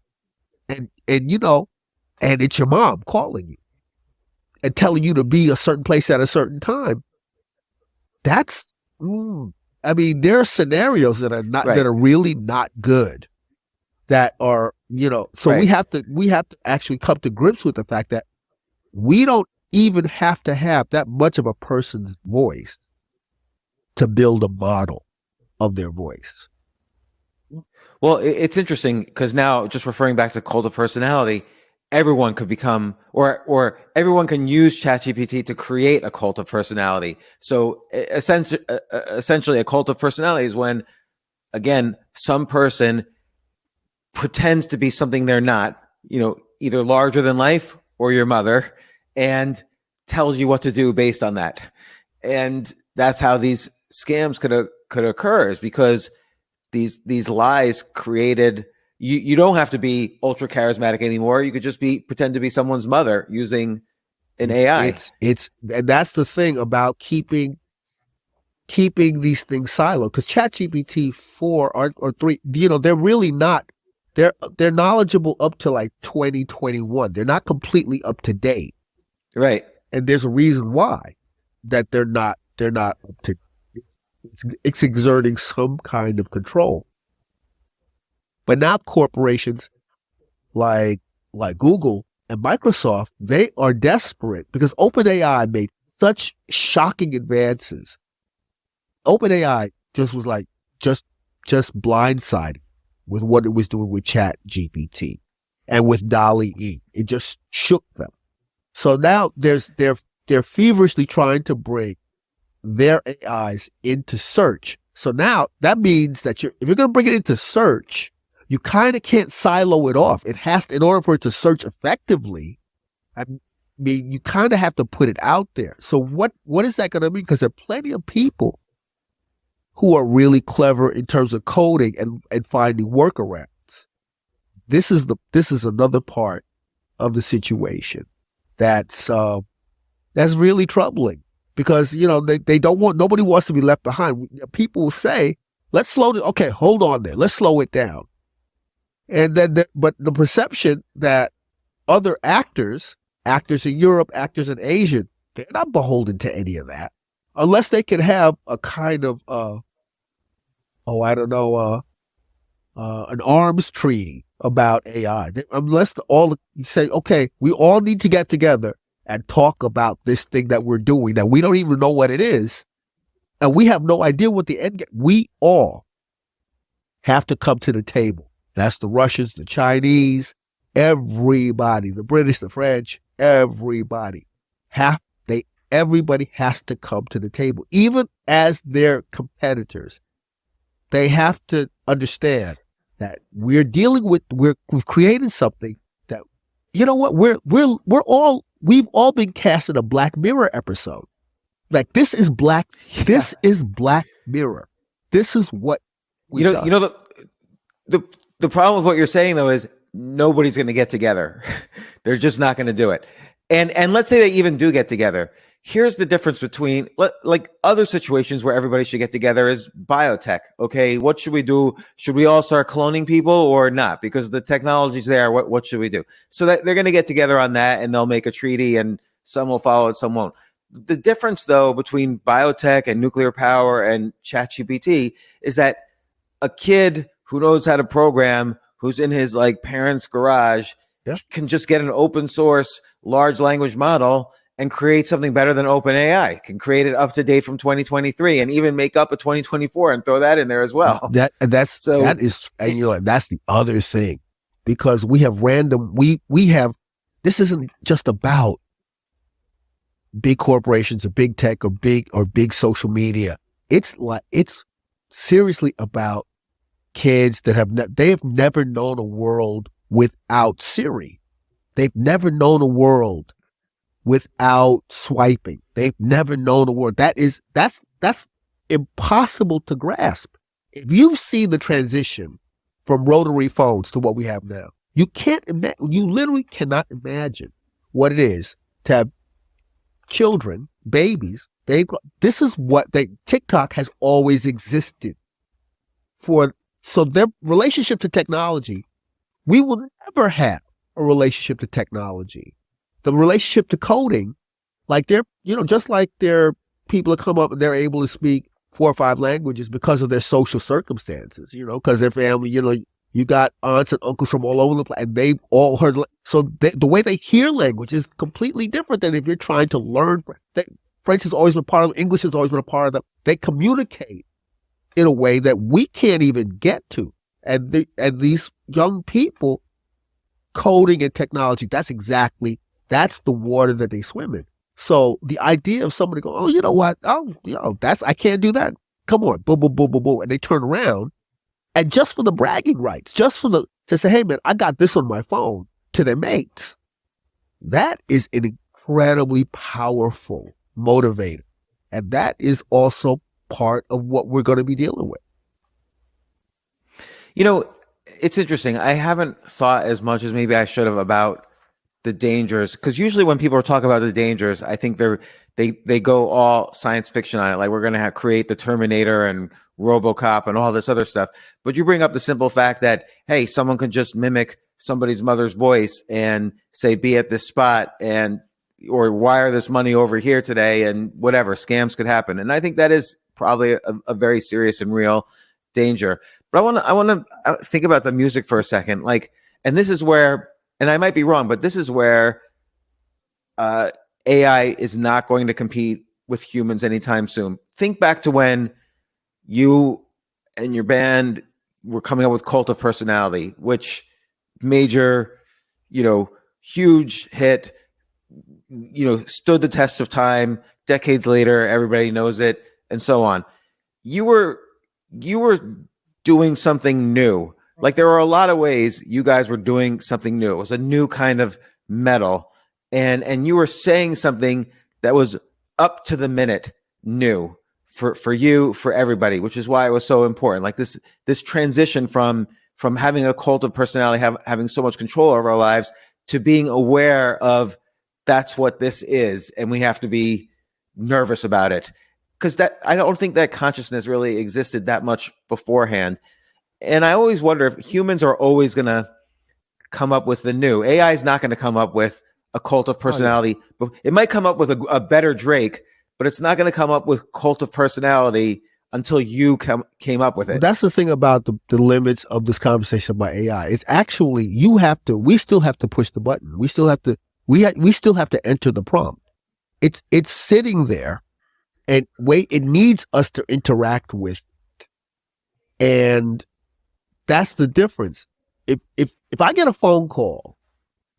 [SPEAKER 1] and it's your mom calling you and telling you to be a certain place at a certain time, that's, there are scenarios that are not,
[SPEAKER 3] right.
[SPEAKER 1] that are really not good, that are, so
[SPEAKER 3] right.
[SPEAKER 1] we have to actually come to grips with the fact that we don't even have to have that much of a person's voice to build a model of their voice.
[SPEAKER 3] Well, it's interesting because now, just referring back to cult of personality, everyone could become, or everyone can use ChatGPT to create a cult of personality. So essentially a cult of personality is when, again, some person pretends to be something they're not, either larger than life or your mother, and tells you what to do based on that. And that's how these scams could occur, is because these lies created, you don't have to be ultra charismatic anymore. You could just pretend to be someone's mother using an AI.
[SPEAKER 1] And that's the thing about keeping these things siloed, because ChatGPT 4 or 3, they're they're knowledgeable up to like 2021. They're not completely up to date.
[SPEAKER 3] Right.
[SPEAKER 1] And there's a reason why that they're not up to, it's exerting some kind of control. But now corporations like Google and Microsoft, they are desperate because OpenAI made such shocking advances. OpenAI just was like just blindsided with what it was doing with Chat GPT and with DALL-E. It just shook them. So now they're feverishly trying to bring their AIs into search. So now that means that if you're going to bring it into search, you kind of can't silo it off. It has to, in order for it to search effectively, I mean, you kind of have to put it out there. So what is that going to mean? Because there are plenty of people who are really clever in terms of coding and finding workarounds. This is another part of the situation that's really troubling because, they don't want, nobody wants to be left behind. People will say, let's slow it. Okay, hold on there. Let's slow it down. And then, but the perception that other actors in Europe, actors in Asia, they're not beholden to any of that unless they can have a kind of, an arms treaty about AI. Unless say, okay, we all need to get together and talk about this thing that we're doing that we don't even know what it is. And we have no idea what the end game. We all have to come to the table. That's the Russians, the Chinese, everybody, the British, the French, everybody. Everybody has to come to the table, even as their competitors. They have to understand that we've created something that, you know what, we've all been cast in a Black Mirror episode. Like this is Black Mirror. This is what we've done.
[SPEAKER 3] The problem with what you're saying though is nobody's going to get together. They're just not going to do it. And let's say they even do get together. Here's the difference between like other situations where everybody should get together is biotech. Okay, what should we do? Should we all start cloning people or not? Because the technology's there. What should we do? So that they're going to get together on that and they'll make a treaty and some will follow it, some won't. The difference though between biotech and nuclear power and ChatGPT is that a kid who knows how to program, who's in his like parents' garage, can just get an open source large language model and create something better than OpenAI. Can create it up to date from 2023 and even make up a 2024 and throw that in there as well.
[SPEAKER 1] That's the other thing, because we have this isn't just about big corporations or big tech or big social media. It's seriously about kids that they have never known a world without Siri. They've never known a world without swiping. They've never known a world. That's impossible to grasp. If you've seen the transition from rotary phones to what we have now, you literally cannot imagine what it is to have children, babies. TikTok has always existed so their relationship to technology, we will never have a relationship to technology. The relationship to coding, like just like they're people that come up and they're able to speak 4 or 5 languages because of their social circumstances, because their family, you got aunts and uncles from all over the place and they've all heard. So the way they hear language is completely different than if you're trying to learn. French has always been part of them. English has always been a part of them. They communicate in a way that we can't even get to. And these young people, coding and technology, that's the water that they swim in. So the idea of somebody going, oh, you know what? Oh, I can't do that. Come on, boom, boom, boom, boom, boom. And they turn around and just for the bragging rights, to say, hey man, I got this on my phone to their mates. That is an incredibly powerful motivator. And that is also part of what we're going to be dealing with.
[SPEAKER 3] It's interesting. I haven't thought as much as maybe I should have about the dangers, because usually when people talk about the dangers, I think they go all science fiction on it, like we're going to create the Terminator and RoboCop and all this other stuff. But you bring up the simple fact that, hey, someone can just mimic somebody's mother's voice and say, be at this spot, and or wire this money over here today, and whatever, scams could happen. And I think that is probably a very serious and real danger. But I want to think about the music for a second. Like, and this is where, and I might be wrong, but this is where AI is not going to compete with humans anytime soon. Think back to when you and your band were coming up with Cult of Personality, which major, huge hit, stood the test of time. Decades later, everybody knows it, and so on. You were doing something new. Like, there were a lot of ways you guys were doing something new. It was a new kind of metal, and you were saying something that was up to the minute new for you, for everybody, which is why it was so important. Like this transition from having a cult of personality, having so much control over our lives, to being aware of that's what this is, and we have to be nervous about it. Because that, I don't think that consciousness really existed that much beforehand. And I always wonder if humans are always going to come up with the new. AI is not going to come up with a cult of personality. But it might come up with a better Drake, but it's not going to come up with cult of personality until you came up with it.
[SPEAKER 1] Well, that's the thing about the limits of this conversation about AI. It's actually, we still have to push the button. We still have to enter the prompt. It's sitting there and it needs us to interact with it. And that's the difference. If I get a phone call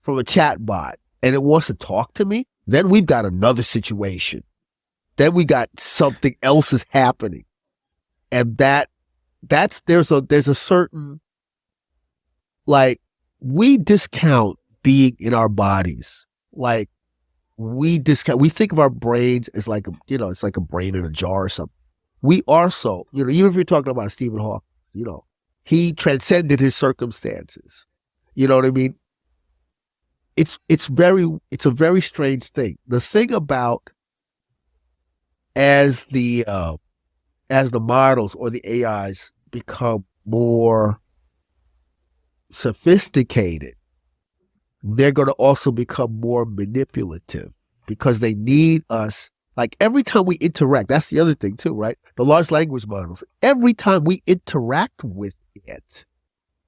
[SPEAKER 1] from a chat bot and it wants to talk to me, then we've got another situation. Then we got something else is happening. And there's a certain, like, we discount being in our bodies. Like, we think of our brains as like, it's like a brain in a jar or something. We are so, even if you're talking about Stephen Hawking, he transcended his circumstances. You know what I mean? It's a very strange thing. The thing about as the models or the AIs become more sophisticated, they're going to also become more manipulative because they need us. Like, every time we interact, that's the other thing too, right? The large language models, every time we interact with it,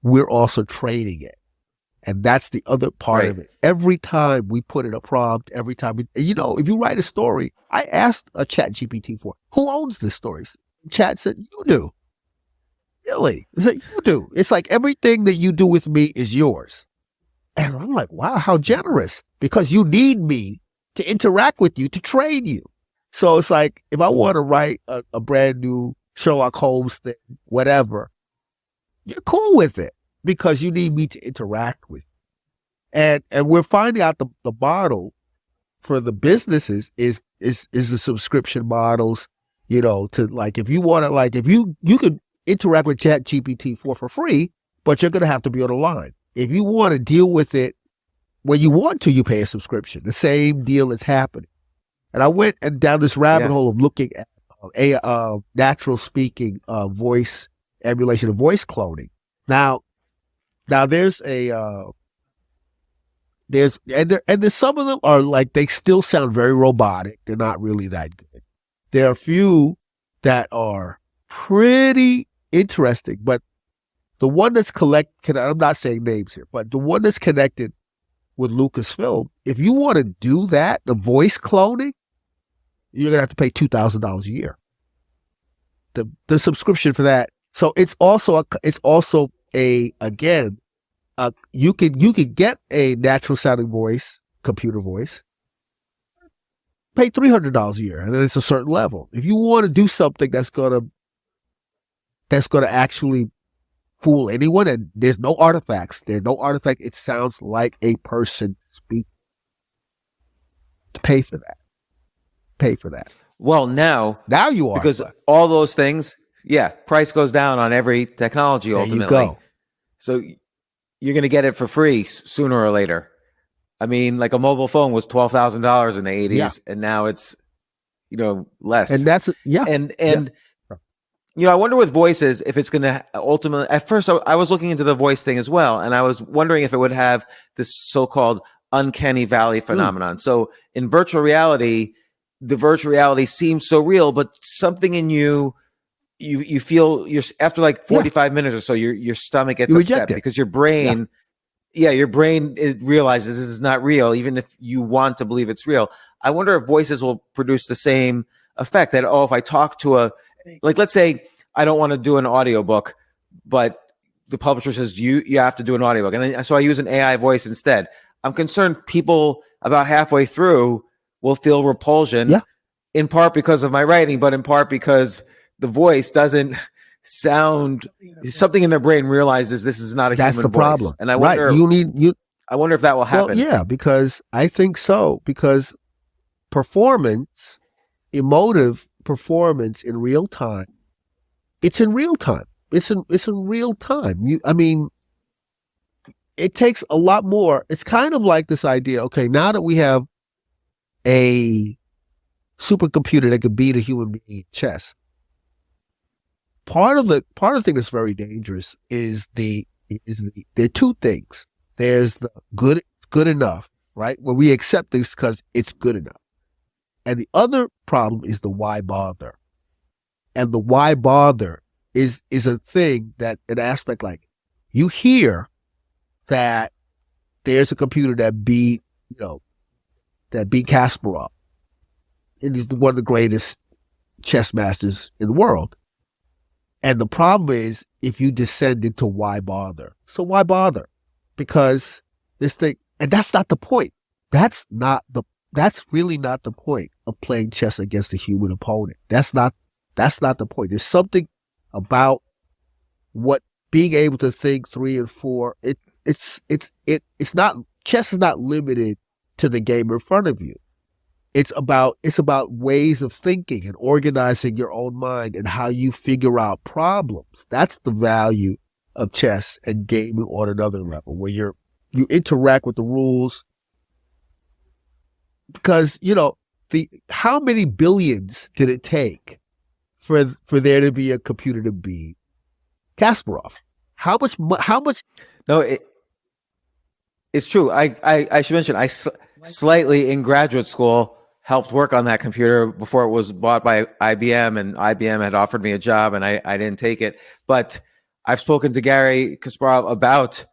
[SPEAKER 1] we're also training it. And that's the other part of it. Every time we put in a prompt, every time if you write a story, I asked a chat GPT who owns this story? Chat said, you do. Really? It's like, you do. It's like everything that you do with me is yours. And I'm like, wow, how generous. Because you need me to interact with you, to train you. So it's like, if I want to write a brand new Sherlock Holmes thing, whatever, you're cool with it because you need me to interact with you. And we're finding out the model for the businesses is the subscription models, to, like, if you want to, like, if you could interact with Chat GPT for free, but you're going to have to be on the line. If you want to deal with it when you want to, you pay a subscription. The same deal is happening. And I went down this rabbit hole of looking at natural speaking, voice emulation of voice cloning. Now there's some of them are like, they still sound very robotic. They're not really that good. There are a few that are pretty interesting, but the one that's I'm not saying names here, but the one that's connected with Lucasfilm, if you want to do that, the voice cloning, you're going to have to pay $2,000 a year. The subscription for that. So it's also you could get a natural sounding voice, computer voice, pay $300 a year, and then it's a certain level. If you want to do something that's gonna actually fool anyone, and there's no artifacts, it sounds like a person speak. Pay for that.
[SPEAKER 3] Well, now
[SPEAKER 1] you are,
[SPEAKER 3] because all those things, price goes down on every technology ultimately.
[SPEAKER 1] There you go.
[SPEAKER 3] So you're going to get it for free sooner or later. I mean, like a mobile phone was $12,000 in the 80s,
[SPEAKER 1] Yeah.
[SPEAKER 3] and now it's, less.
[SPEAKER 1] And that's, yeah.
[SPEAKER 3] And
[SPEAKER 1] Yeah.
[SPEAKER 3] I wonder with voices if it's going to ultimately. At first, I was looking into the voice thing as well, and I was wondering if it would have this so-called uncanny valley phenomenon. So in virtual reality, the virtual reality seems so real, but something in you feel after like 45 minutes or so, your stomach gets
[SPEAKER 1] You
[SPEAKER 3] upset
[SPEAKER 1] reject it.
[SPEAKER 3] because your brain. Yeah, your brain it realizes this is not real, even if you want to believe it's real. I wonder if voices will produce the same effect that, if I talk to let's say I don't want to do an audiobook, but the publisher says you have to do an audiobook. And then, so I use an AI voice instead. I'm concerned people about halfway through will feel repulsion, in part because of my writing, but in part because the voice doesn't sound, something in their brain realizes this is not a
[SPEAKER 1] That's
[SPEAKER 3] human
[SPEAKER 1] the problem.
[SPEAKER 3] voice. And I wonder, I wonder if that will happen.
[SPEAKER 1] Well, yeah, because I think so. Because performance, emotive performance in real time, it's in real time. It's in real time. It takes a lot more. It's kind of like this idea. Okay, now that we have a supercomputer that could beat a human being in chess, part of the thing that's very dangerous is there are two things. There's the good enough, right? Where we accept this because it's good enough. And the other problem is the why bother. And the why bother is a thing that an aspect like you hear that there's a computer that beat Kasparov. And he's one of the greatest chess masters in the world. And the problem is if you descend into why bother. So why bother? Because this thing, and that's not the point. That's really not the point of playing chess against a human opponent. That's not the point. There's something about what being able to think 3 and 4. It's not, chess is not limited to the game in front of you. It's about ways of thinking and organizing your own mind and how you figure out problems. That's the value of chess and gaming on another level, where you interact with the rules. Because, how many billions did it take for there to be a computer to beat Kasparov? How much?
[SPEAKER 3] No, it's true. I should mention, slightly in graduate school helped work on that computer before it was bought by IBM, and IBM had offered me a job and I didn't take it. But I've spoken to Gary Kasparov about,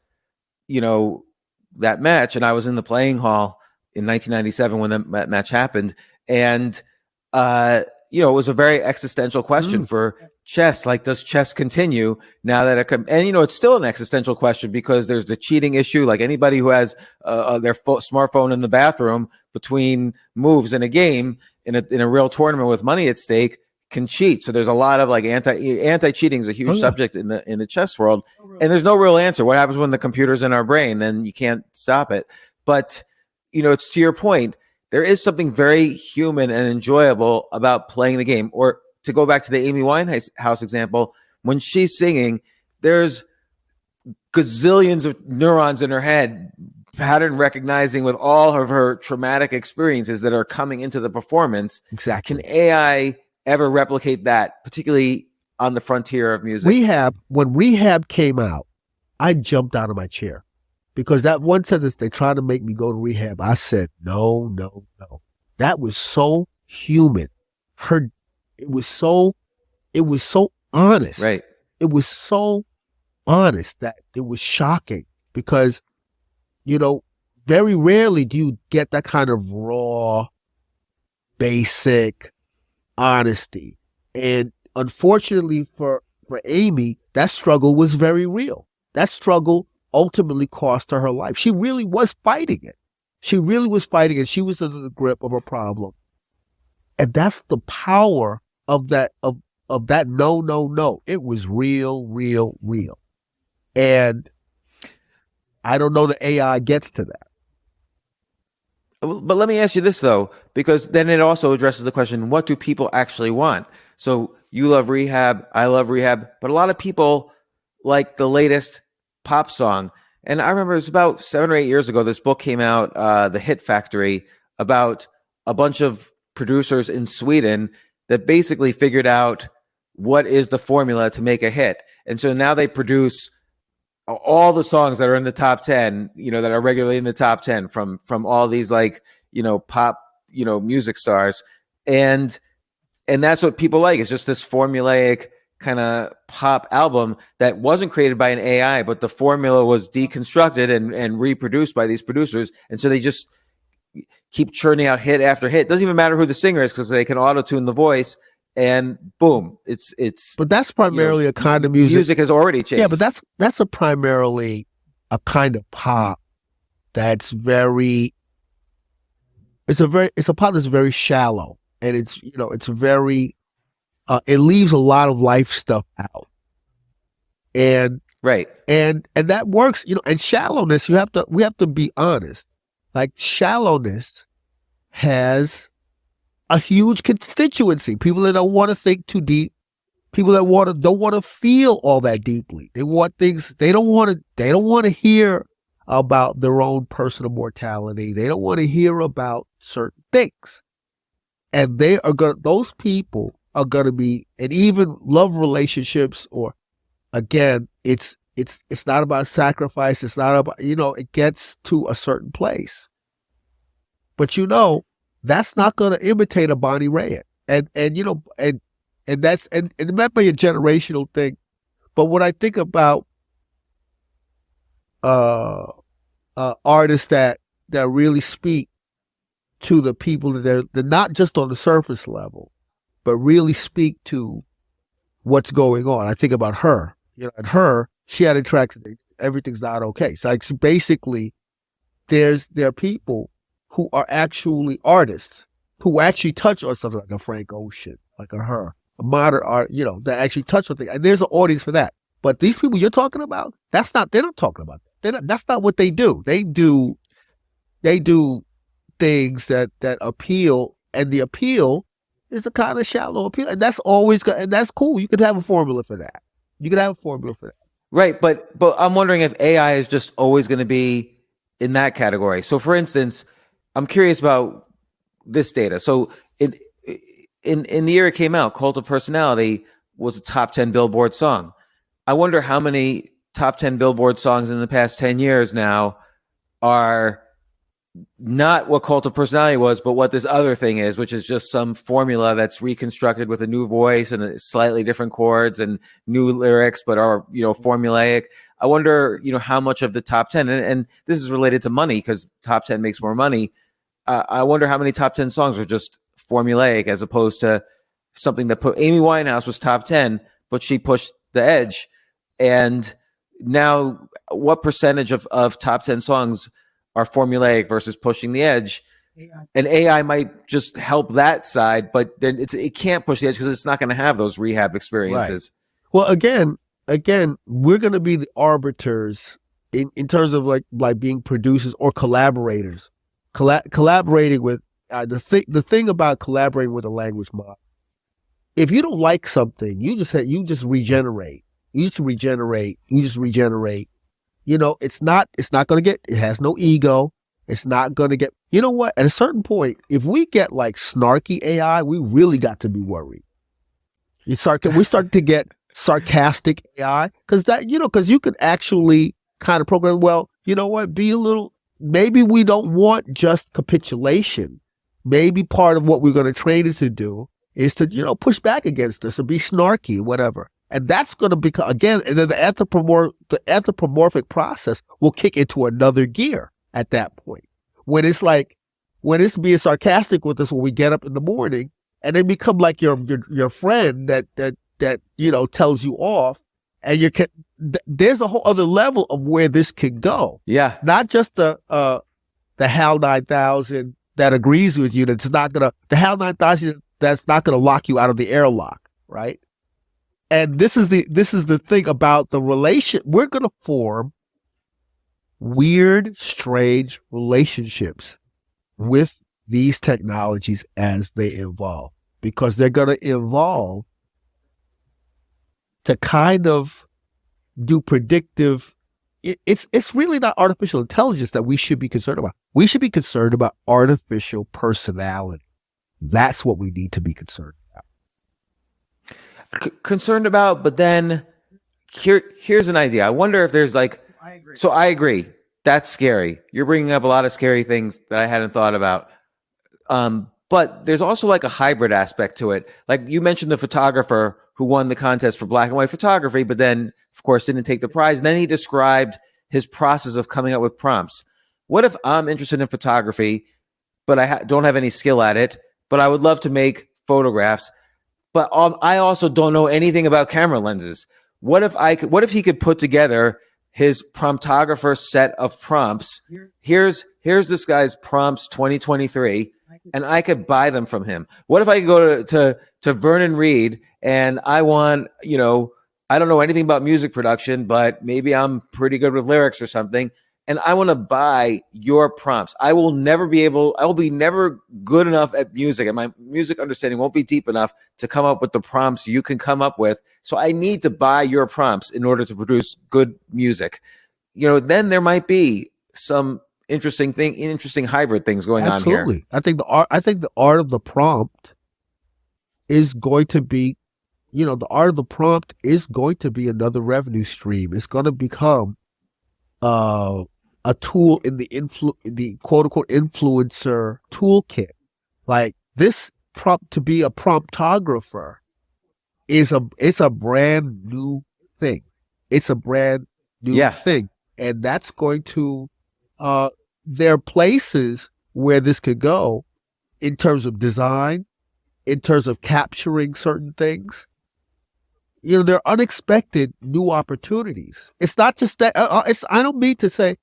[SPEAKER 3] that match, and I was in the playing hall in 1997 when that match happened. And, it was a very existential question for chess. Like, does chess continue now that it's still an existential question because there's the cheating issue. Like anybody who has their smartphone in the bathroom between moves in a game in a real tournament with money at stake can cheat. So there's a lot of like anti-cheating is a huge subject in the chess world, and there's no real answer. What happens when the computer's in our brain? Then you can't stop it. But it's to your point. There is something very human and enjoyable about playing the game. Or to go back to the Amy Winehouse example, when she's singing, there's gazillions of neurons in her head, pattern recognizing with all of her traumatic experiences that are coming into the performance.
[SPEAKER 1] Exactly.
[SPEAKER 3] Can AI ever replicate that, particularly on the frontier of music?
[SPEAKER 1] When Rehab came out, I jumped out of my chair. Because that one sentence, they tried to make me go to rehab. I said, no. That was so human. It was so honest.
[SPEAKER 3] Right.
[SPEAKER 1] It was so honest that it was shocking because, very rarely do you get that kind of raw, basic honesty. And unfortunately for Amy, that struggle was very real. That struggle ultimately cost her life. She really was fighting it. She was under the grip of a problem. And that's the power of that, of that no. It was real. And I don't know that AI gets to that.
[SPEAKER 3] But let me ask you this, though, because then it also addresses the question, what do people actually want? So you love Rehab, I love Rehab, but a lot of people like the latest pop song. And I remember it was about 7 or 8 years ago, this book came out, The Hit Factory, about a bunch of producers in Sweden that basically figured out what is the formula to make a hit. And so now they produce all the songs that are in the top 10, that are regularly in the top 10 from all these like, pop, music stars. And that's what people like. It's just this formulaic kind of pop album that wasn't created by an AI, but the formula was deconstructed and reproduced by these producers. And so they just keep churning out hit after hit. It doesn't even matter who the singer is because they can auto-tune the voice, and boom, it's.
[SPEAKER 1] But that's primarily a kind of music.
[SPEAKER 3] Music has already changed.
[SPEAKER 1] Yeah, but that's primarily a kind of pop that's very. It's a pop that's very shallow, and it's very. It leaves a lot of life stuff out, and
[SPEAKER 3] right,
[SPEAKER 1] and that works. And shallowness. We have to be honest. Like shallowness has a huge constituency. People that don't want to think too deep, people that don't want to feel all that deeply. They want things. They don't want to hear about their own personal mortality. They don't want to hear about certain things, and those people are going to be, and even love relationships, or again, it's not about sacrifice. It's not about, it gets to a certain place, but that's not going to imitate a Bonnie Raitt, and that's, and it might be a generational thing, but when I think about artists that really speak to the people that they're not just on the surface level, but really speak to what's going on. I think about her. And her, she had a track, Everything's Not Okay. So basically, there are people who are actually artists who actually touch on something like a Frank Ocean, like a her, a modern art, that actually touch on things. And there's an audience for that. But these people you're talking about, they're not talking about that. That's not what they do. They do things that appeal, and the appeal is a kind of shallow appeal. And that's always good. And that's cool. You could have a formula for that. Right.
[SPEAKER 3] But I'm wondering if AI is just always going to be in that category. So for instance, I'm curious about this data. So in the year it came out, Cult of Personality was a top 10 Billboard song. I wonder how many top 10 Billboard songs in the past 10 years now are not what Cult of Personality was, but what this other thing is, which is just some formula that's reconstructed with a new voice and slightly different chords and new lyrics, but are, formulaic. I wonder, how much of the top 10, and this is related to money because top 10 makes more money. I wonder how many top 10 songs are just formulaic as opposed to something that Amy Winehouse was top 10, but she pushed the edge. And now what percentage of top 10 songs are formulaic versus pushing the edge? And AI might just help that side, but then it can't push the edge because it's not going to have those rehab experiences.
[SPEAKER 1] Right. Well, again, we're going to be the arbiters in terms of like being producers or collaborators, collaborating with the thing about collaborating with a language model. If you don't like something, you just regenerate. You just regenerate. It's not going to get, it has no ego. It's not going to get, you know what? At a certain point, if we get like snarky AI, we really got to be worried. We start to get sarcastic AI because you could actually kind of program, well, you know what? Maybe we don't want just capitulation. Maybe part of what we're going to train it to do is to, push back against us or be snarky, whatever. And that's going to become, again, and then the anthropomorphic process will kick into another gear at that point. When it's being sarcastic with us when we get up in the morning, and then become like your friend that tells you off, and there's a whole other level of where this can go.
[SPEAKER 3] Yeah.
[SPEAKER 1] Not just the HAL 9000 that agrees with you, the HAL 9000 that's not going to lock you out of the airlock, right? And this is the thing about the relation. We're going to form weird, strange relationships with these technologies as they evolve, because they're going to evolve to kind of do predictive it's really not artificial intelligence that we should be concerned about. We should be concerned about artificial personality. That's what we need to be concerned about.
[SPEAKER 3] Concerned about, but then here's an idea. I wonder if there's like, so I agree. That's scary. You're bringing up a lot of scary things that I hadn't thought about. But there's also like a hybrid aspect to it. Like you mentioned the photographer who won the contest for black and white photography, but then of course didn't take the prize. And then he described his process of coming up with prompts. What if I'm interested in photography, but I don't have any skill at it, but I would love to make photographs, but I also don't know anything about camera lenses. What if he could put together his promptographer set of prompts? Here's this guy's prompts 2023, and I could buy them from him. What if I could go to Vernon Reid and I want, I don't know anything about music production, but maybe I'm pretty good with lyrics or something, and I want to buy your prompts. I will be never good enough at music, and my music understanding won't be deep enough to come up with the prompts you can come up with. So I need to buy your prompts in order to produce good music. Then there might be some interesting hybrid things going on here.
[SPEAKER 1] Absolutely. I think the art of the prompt is going to be, the art of the prompt is going to be another revenue stream. It's going to become a tool in the quote unquote influencer toolkit. Like this prompt to be a promptographer it's a brand new thing. It's a brand new thing. And that's going to, there are places where this could go in terms of design, in terms of capturing certain things. There are unexpected new opportunities. It's not just that, I don't mean to say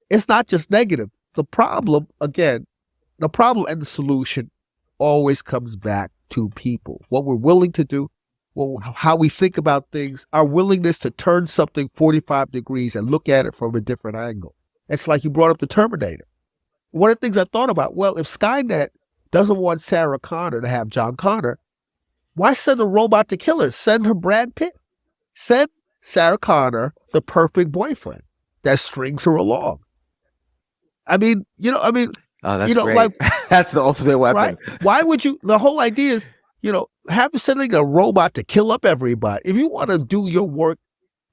[SPEAKER 1] it's not just negative. The problem and the solution always comes back to people. What we're willing to do, how we think about things, our willingness to turn something 45 degrees and look at it from a different angle. It's like you brought up the Terminator. One of the things I thought about, well, if Skynet doesn't want Sarah Connor to have John Connor, why send a robot to kill her? Send her Brad Pitt. Send Sarah Connor the perfect boyfriend that strings her along.
[SPEAKER 3] Oh, that's great.
[SPEAKER 1] Like,
[SPEAKER 3] that's the ultimate weapon.
[SPEAKER 1] Right? Why would you? The whole idea is, sending a robot to kill up everybody. If you want to do your work,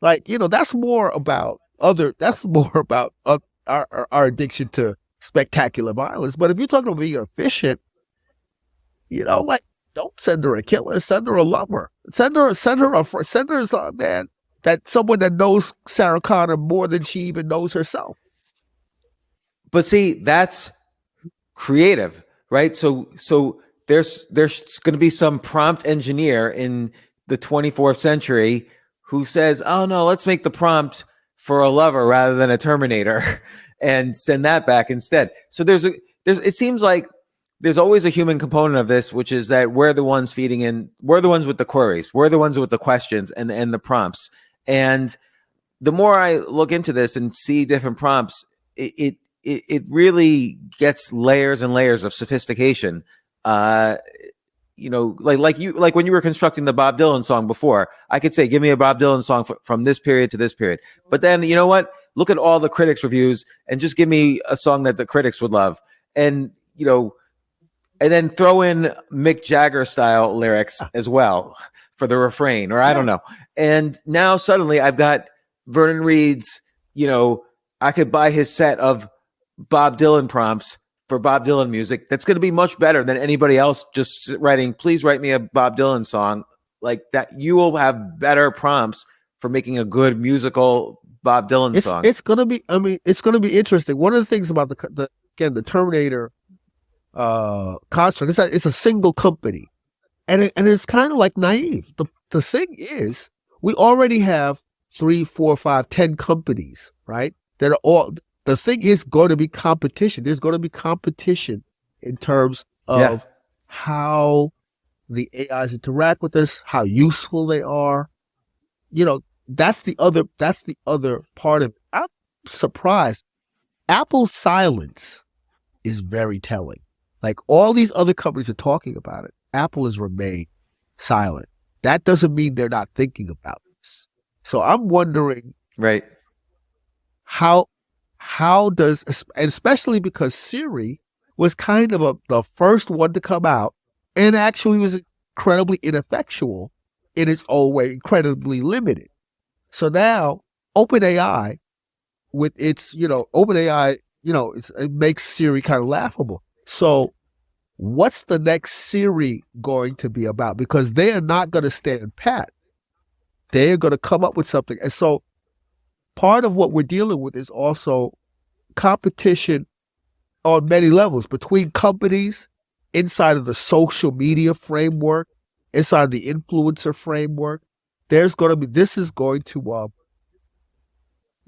[SPEAKER 1] that's more about our addiction to spectacular violence. But if you're talking about being efficient, don't send her a killer. Send her a lover. Send her a man someone that knows Sarah Connor more than she even knows herself.
[SPEAKER 3] But see, that's creative, right? So there's going to be some prompt engineer in the 24th century who says, "Oh no, let's make the prompt for a lover rather than a Terminator," and send that back instead. So it seems like there's always a human component of this, which is that we're the ones feeding in, we're the ones with the queries, we're the ones with the questions and the prompts. And the more I look into this and see different prompts, it really gets layers and layers of sophistication. Like when you were constructing the Bob Dylan song before, I could say, give me a Bob Dylan song from this period to this period. But then, you know what? Look at all the critics' reviews and just give me a song that the critics would love. And, and then throw in Mick Jagger style lyrics as well for the refrain, or I don't know. And now suddenly I've got Vernon Reid's, I could buy his set of Bob Dylan prompts for Bob Dylan music. That's going to be much better than anybody else just writing, please write me a Bob Dylan song like that. You will have better prompts for making a good musical Bob Dylan song.
[SPEAKER 1] It's going to be interesting. One of the things about the Terminator construct is that it's a single company, and it's kind of like naive. The thing is, we already have 3, 4, 5, 10 companies, right? That are all. The thing is going to be competition. There's going to be competition in terms of how the AIs interact with us, how useful they are. That's the other part of it. I'm surprised. Apple's silence is very telling. Like all these other companies are talking about it. Apple has remained silent. That doesn't mean they're not thinking about this. So I'm wondering,
[SPEAKER 3] right?
[SPEAKER 1] how does, and especially because Siri was kind of the first one to come out and actually was incredibly ineffectual in its own way, incredibly limited. So now OpenAI with its, OpenAI, it makes Siri kind of laughable. So what's the next Siri going to be about? Because they are not going to stand pat. They're going to come up with something. And so part of what we're dealing with is also competition on many levels between companies, inside of the social media framework, inside of the influencer framework. There's going to be, this is going to,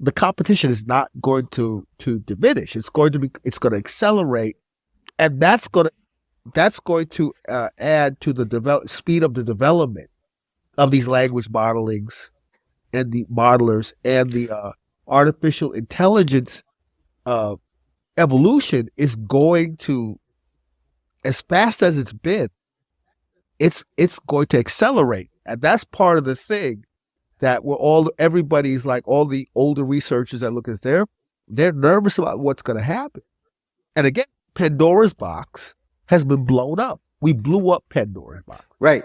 [SPEAKER 1] the competition is not going to diminish. It's going to accelerate, and that's going to add to the speed of the development of these language modelings and the modelers and the artificial intelligence evolution is going to, as fast as it's been, it's going to accelerate. And that's part of the thing that everybody's like, all the older researchers that look at this, they're nervous about what's going to happen. And again, Pandora's box has been blown up. We blew up Pandora's box.
[SPEAKER 3] Right.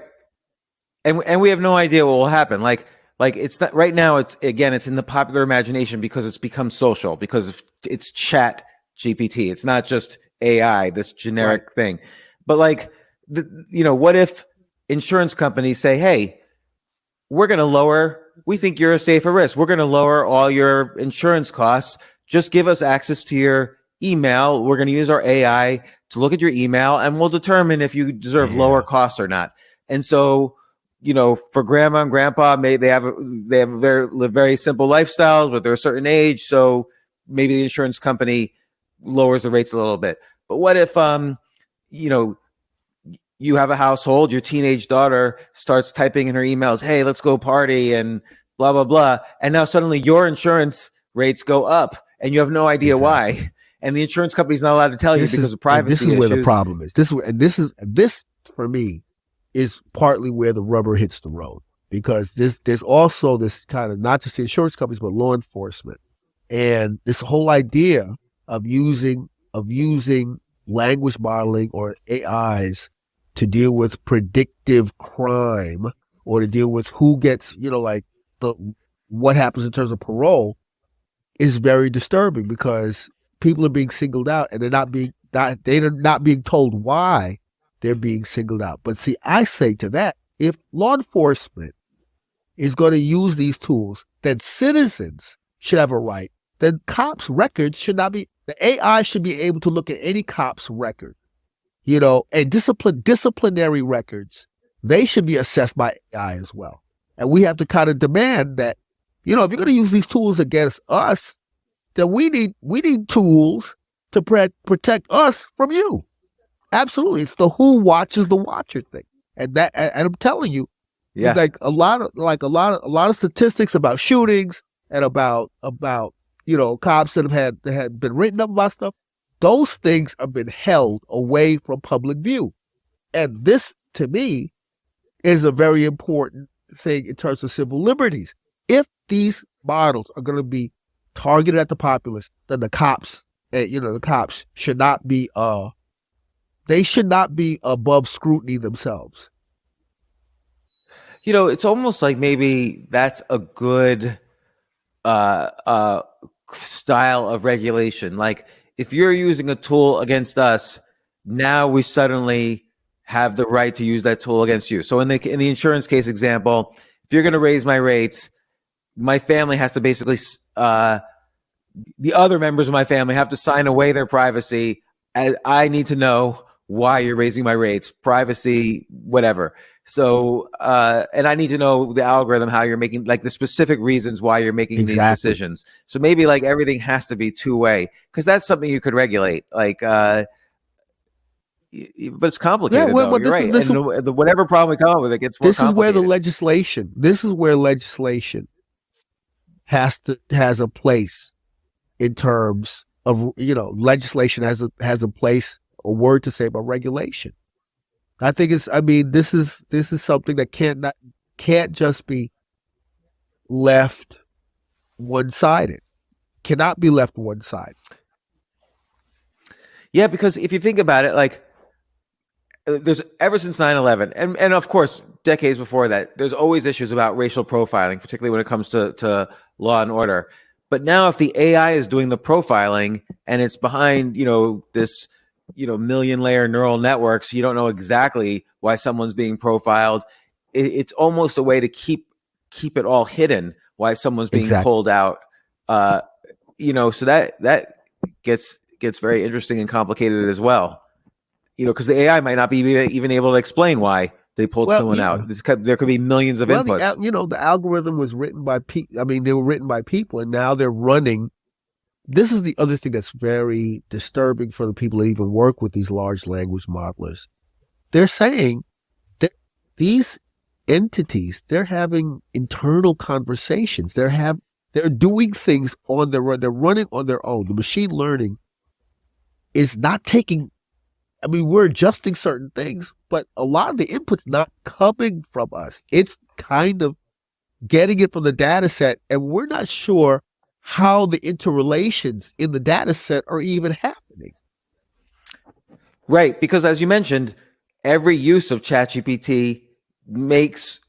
[SPEAKER 3] And we have no idea what will happen. Like it's not right now. It's in the popular imagination because it's become social, because it's chat GPT. It's not just AI, this generic thing. But what if insurance companies say, hey, we think you're a safer risk. We're going to lower all your insurance costs. Just give us access to your email. We're going to use our AI to look at your email, and we'll determine if you deserve lower costs or not. And so, for grandma and grandpa, they have very simple lifestyles, but they're a certain age. So maybe the insurance company lowers the rates a little bit. But what if, you have a household, your teenage daughter starts typing in her emails, hey, let's go party and blah, blah, blah. And now suddenly your insurance rates go up and you have no idea why. And the insurance company's not allowed to tell you because of privacy
[SPEAKER 1] issues. This is where the problem is. This for me is partly where the rubber hits the road, because there's also this kind of, not just the insurance companies, but law enforcement. And this whole idea of using language modeling or AIs to deal with predictive crime, or to deal with who gets, what happens in terms of parole, is very disturbing, because people are being singled out and they're not being told why they're being singled out. But see, I say to that, if law enforcement is going to use these tools, then citizens should have a right. Then cops' records should not be, the AI should be able to look at any cop's record, and disciplinary records, they should be assessed by AI as well. And we have to kind of demand that, if you're going to use these tools against us, then we need tools to protect us from you. Absolutely. It's the who watches the watcher thing. And I'm telling you, like a lot of statistics about shootings and about cops that had been written up about stuff, those things have been held away from public view. And this, to me, is a very important thing in terms of civil liberties. If these models are going to be targeted at the populace, then the cops should not be they should not be above scrutiny themselves.
[SPEAKER 3] It's almost like maybe that's a good style of regulation. Like, if you're using a tool against us, now we suddenly have the right to use that tool against you. So in the insurance case example, if you're going to raise my rates, my family has to basically, the other members of my family have to sign away their privacy. I need to know why you're raising my rates, privacy, whatever. So, and I need to know the algorithm, how you're making, like, the specific reasons why you're making these decisions. So maybe everything has to be two-way, because that's something you could regulate. But it's complicated.
[SPEAKER 1] Yeah, well,
[SPEAKER 3] you're right. And whatever problem we come up with, it gets more complicated.
[SPEAKER 1] This is where legislation has a place in terms of, legislation has a place, a word to say about regulation. I think this is something that can't just be left one-sided. cannot be left one side.
[SPEAKER 3] Yeah, because if you think about it, like there's ever since 9/11, and of course decades before that, there's always issues about racial profiling, particularly when it comes to law and order. But now, if the AI is doing the profiling and it's behind, this, million layer neural networks, you don't know exactly why someone's being profiled. It's almost a way to keep it all hidden why someone's being pulled out. So that gets very interesting and complicated as well. Because the AI might not be even able to explain why they pulled someone out. There could be millions of inputs.
[SPEAKER 1] The algorithm was written by people. I mean, they were written by people, and now they're running. This is the other thing that's very disturbing for the people that even work with these large language modelers. They're saying that these entities, they're having internal conversations. They're doing things on their own. They're running on their own. The machine learning is not taking. I mean, we're adjusting certain things, but a lot of the input's not coming from us. It's kind of getting it from the data set, and we're not sure how the interrelations in the data set are even happening.
[SPEAKER 3] Right, because as you mentioned, every use of ChatGPT makes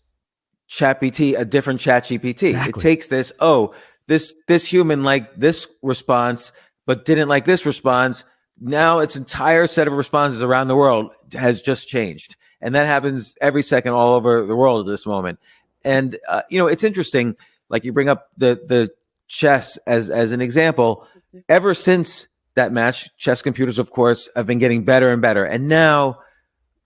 [SPEAKER 3] ChatGPT a different ChatGPT. Exactly. It takes this human liked this response, but didn't like this response. Now its entire set of responses around the world has just changed. And that happens every second all over the world at this moment. And, it's interesting, like you bring up the chess as an example. Ever since that match, chess computers, of course, have been getting better and better. And now,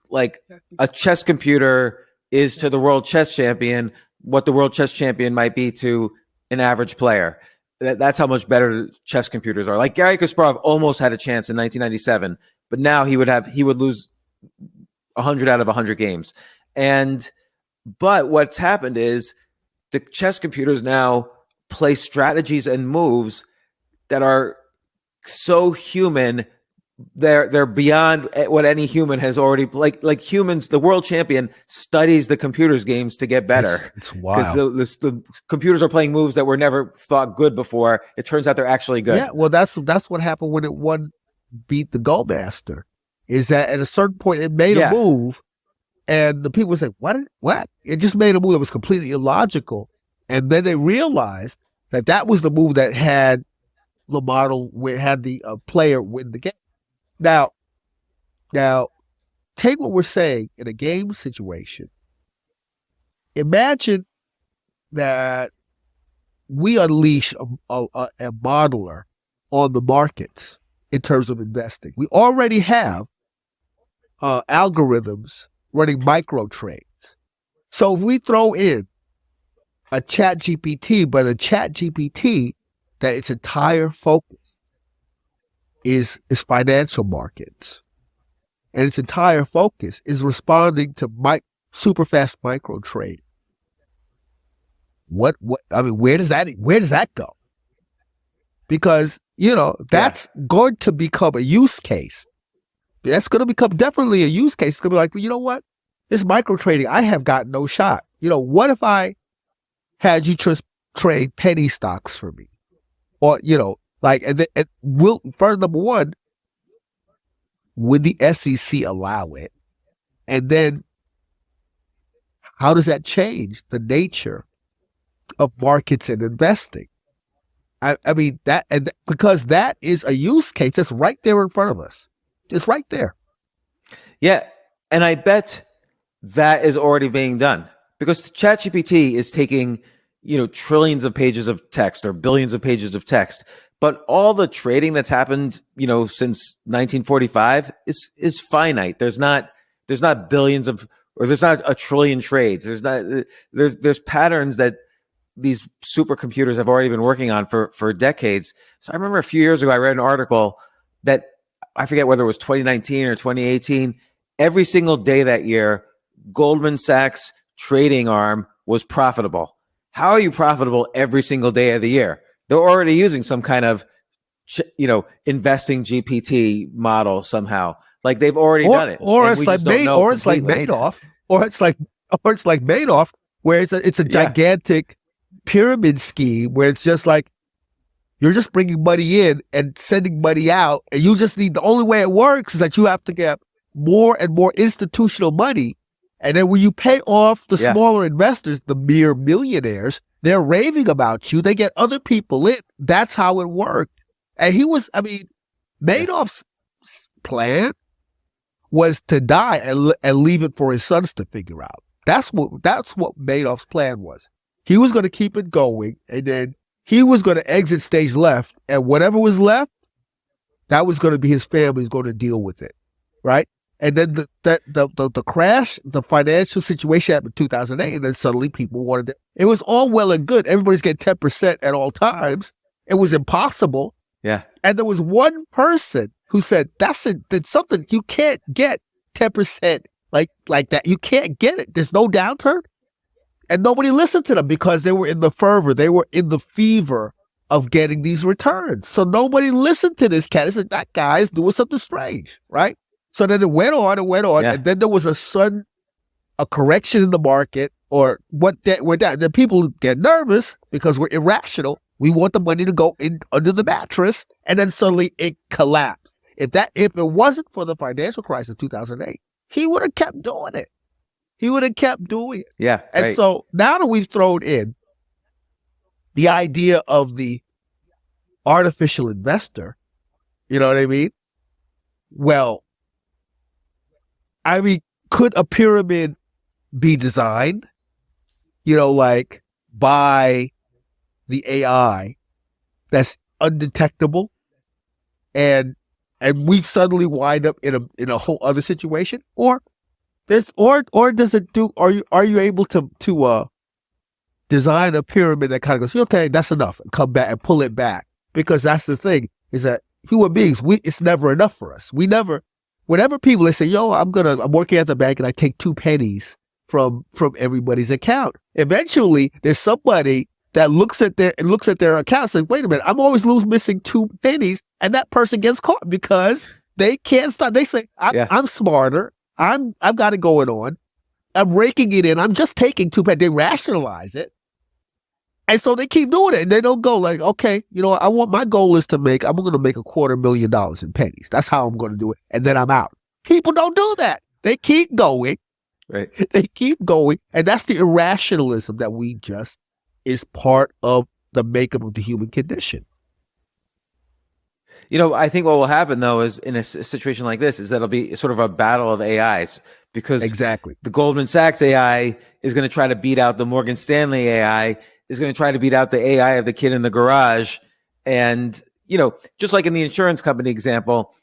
[SPEAKER 3] like, a chess computer is to the world chess champion what the world chess champion might be to an average player. That's how much better chess computers are. Like Garry Kasparov almost had a chance in 1997, but now he would lose 100 out of 100 games. But what's happened is the chess computers now play strategies and moves that are so human. They're beyond what any human has already like humans. The world champion studies the computer's games to get better.
[SPEAKER 1] It's wild
[SPEAKER 3] because the computers are playing moves that were never thought good before. It turns out they're actually good.
[SPEAKER 1] Yeah, well, that's what happened when it beat the Go Master. Is that at a certain point it made a move, and the people say, "What? It just made a move that was completely illogical," and then they realized that was the move that had the model had the player win the game. Now, take what we're saying in a game situation. Imagine that we unleash a modeler on the markets in terms of investing. We already have algorithms running micro trades. So if we throw in a ChatGPT, but a ChatGPT that its entire focus is financial markets, and its entire focus is responding to super fast micro trade. Where does that go? Because that's going to become a use case. That's going to become definitely a use case. It's going to be like, well, you know what? This micro trading, I have got no shot. What if I had you just trade penny stocks for me, or first, number one, would the SEC allow it? And then how does that change the nature of markets and investing? Because that is a use case that's right there in front of us. It's right there.
[SPEAKER 3] Yeah. And I bet that is already being done because ChatGPT is taking, trillions of pages of text or billions of pages of text. But all the trading that's happened, since 1945 is finite. There's not billions there's not a trillion trades. There's patterns that these supercomputers have already been working on for decades. So I remember a few years ago, I read an article that I forget whether it was 2019 or 2018. Every single day that year, Goldman Sachs trading arm was profitable. How are you profitable every single day of the year? They're already using some kind of, investing GPT model somehow. Like they've already done it.
[SPEAKER 1] Or it's like Madoff, where it's a gigantic pyramid scheme where it's just like You're just bringing money in and sending money out. And you just need, the only way it works is that you have to get more and more institutional money. And then when you pay off the smaller investors, the mere millionaires, they're raving about you. They get other people in. That's how it worked. And Madoff's plan was to die and leave it for his sons to figure out. That's what Madoff's plan was. He was going to keep it going, and then he was going to exit stage left, and whatever was left, that was going to be his family's going to deal with it, right? And then the crash, the financial situation happened in 2008, and then suddenly people wanted it. It was all well and good. Everybody's getting 10% at all times. It was impossible.
[SPEAKER 3] Yeah.
[SPEAKER 1] And there was one person who said, that's something you can't get 10% like that. You can't get it. There's no downturn. And nobody listened to them because they were in the fervor. They were in the fever of getting these returns. So nobody listened to this cat. They said, that guy is doing something strange, right? So then it went on and went on.
[SPEAKER 3] Yeah.
[SPEAKER 1] And then there was a correction in the market or went down. Then people get nervous because we're irrational. We want the money to go in under the mattress. And then suddenly it collapsed. If it wasn't for the financial crisis of 2008, he would have kept doing it. He would have kept doing it.
[SPEAKER 3] Yeah.
[SPEAKER 1] And
[SPEAKER 3] right.
[SPEAKER 1] so now that we've thrown in the idea of the artificial investor, you know what I mean? Well, could a pyramid be designed, like by the AI that's undetectable and we suddenly wind up in a whole other situation? Or does it do? Are you able to design a pyramid that kind of goes, okay, that's enough, and come back and pull it back? Because that's the thing, is that human beings, it's never enough for us. We never, whenever people they say, I'm working at the bank and I take 2 pennies from everybody's account. Eventually, there's somebody that looks at their account and says, wait a minute, I'm always missing 2 pennies, and that person gets caught because they can't stop. They say, I'm smarter. I've got it going on. I'm raking it in. I'm just taking 2 pennies. They rationalize it. And so they keep doing it. And they don't go like, okay, my goal is I'm going to make $250,000 in pennies. That's how I'm going to do it. And then I'm out. People don't do that. They keep going.
[SPEAKER 3] Right.
[SPEAKER 1] They keep going. And that's the irrationalism that is part of the makeup of the human condition.
[SPEAKER 3] I think what will happen, though, is in a situation like this, is that it'll be sort of a battle of AIs, because
[SPEAKER 1] exactly
[SPEAKER 3] the Goldman Sachs AI is going to try to beat out the Morgan Stanley AI, is going to try to beat out the AI of the kid in the garage. And, just like in the insurance company example,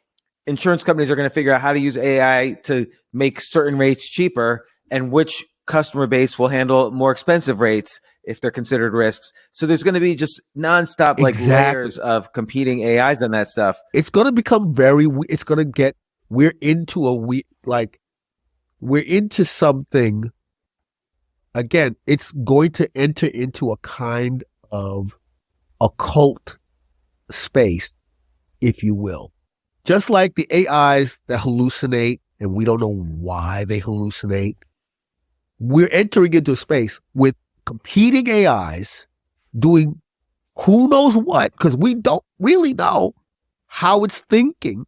[SPEAKER 3] insurance companies are going to figure out how to use AI to make certain rates cheaper and which customer base will handle more expensive rates if they're considered risks. So there's going to be just nonstop layers of competing AIs on that stuff.
[SPEAKER 1] It's going to become we're into something. Again, it's going to enter into a kind of occult space, if you will. Just like the AIs that hallucinate and we don't know why they hallucinate, we're entering into a space with competing AIs doing who knows what, because we don't really know how it's thinking,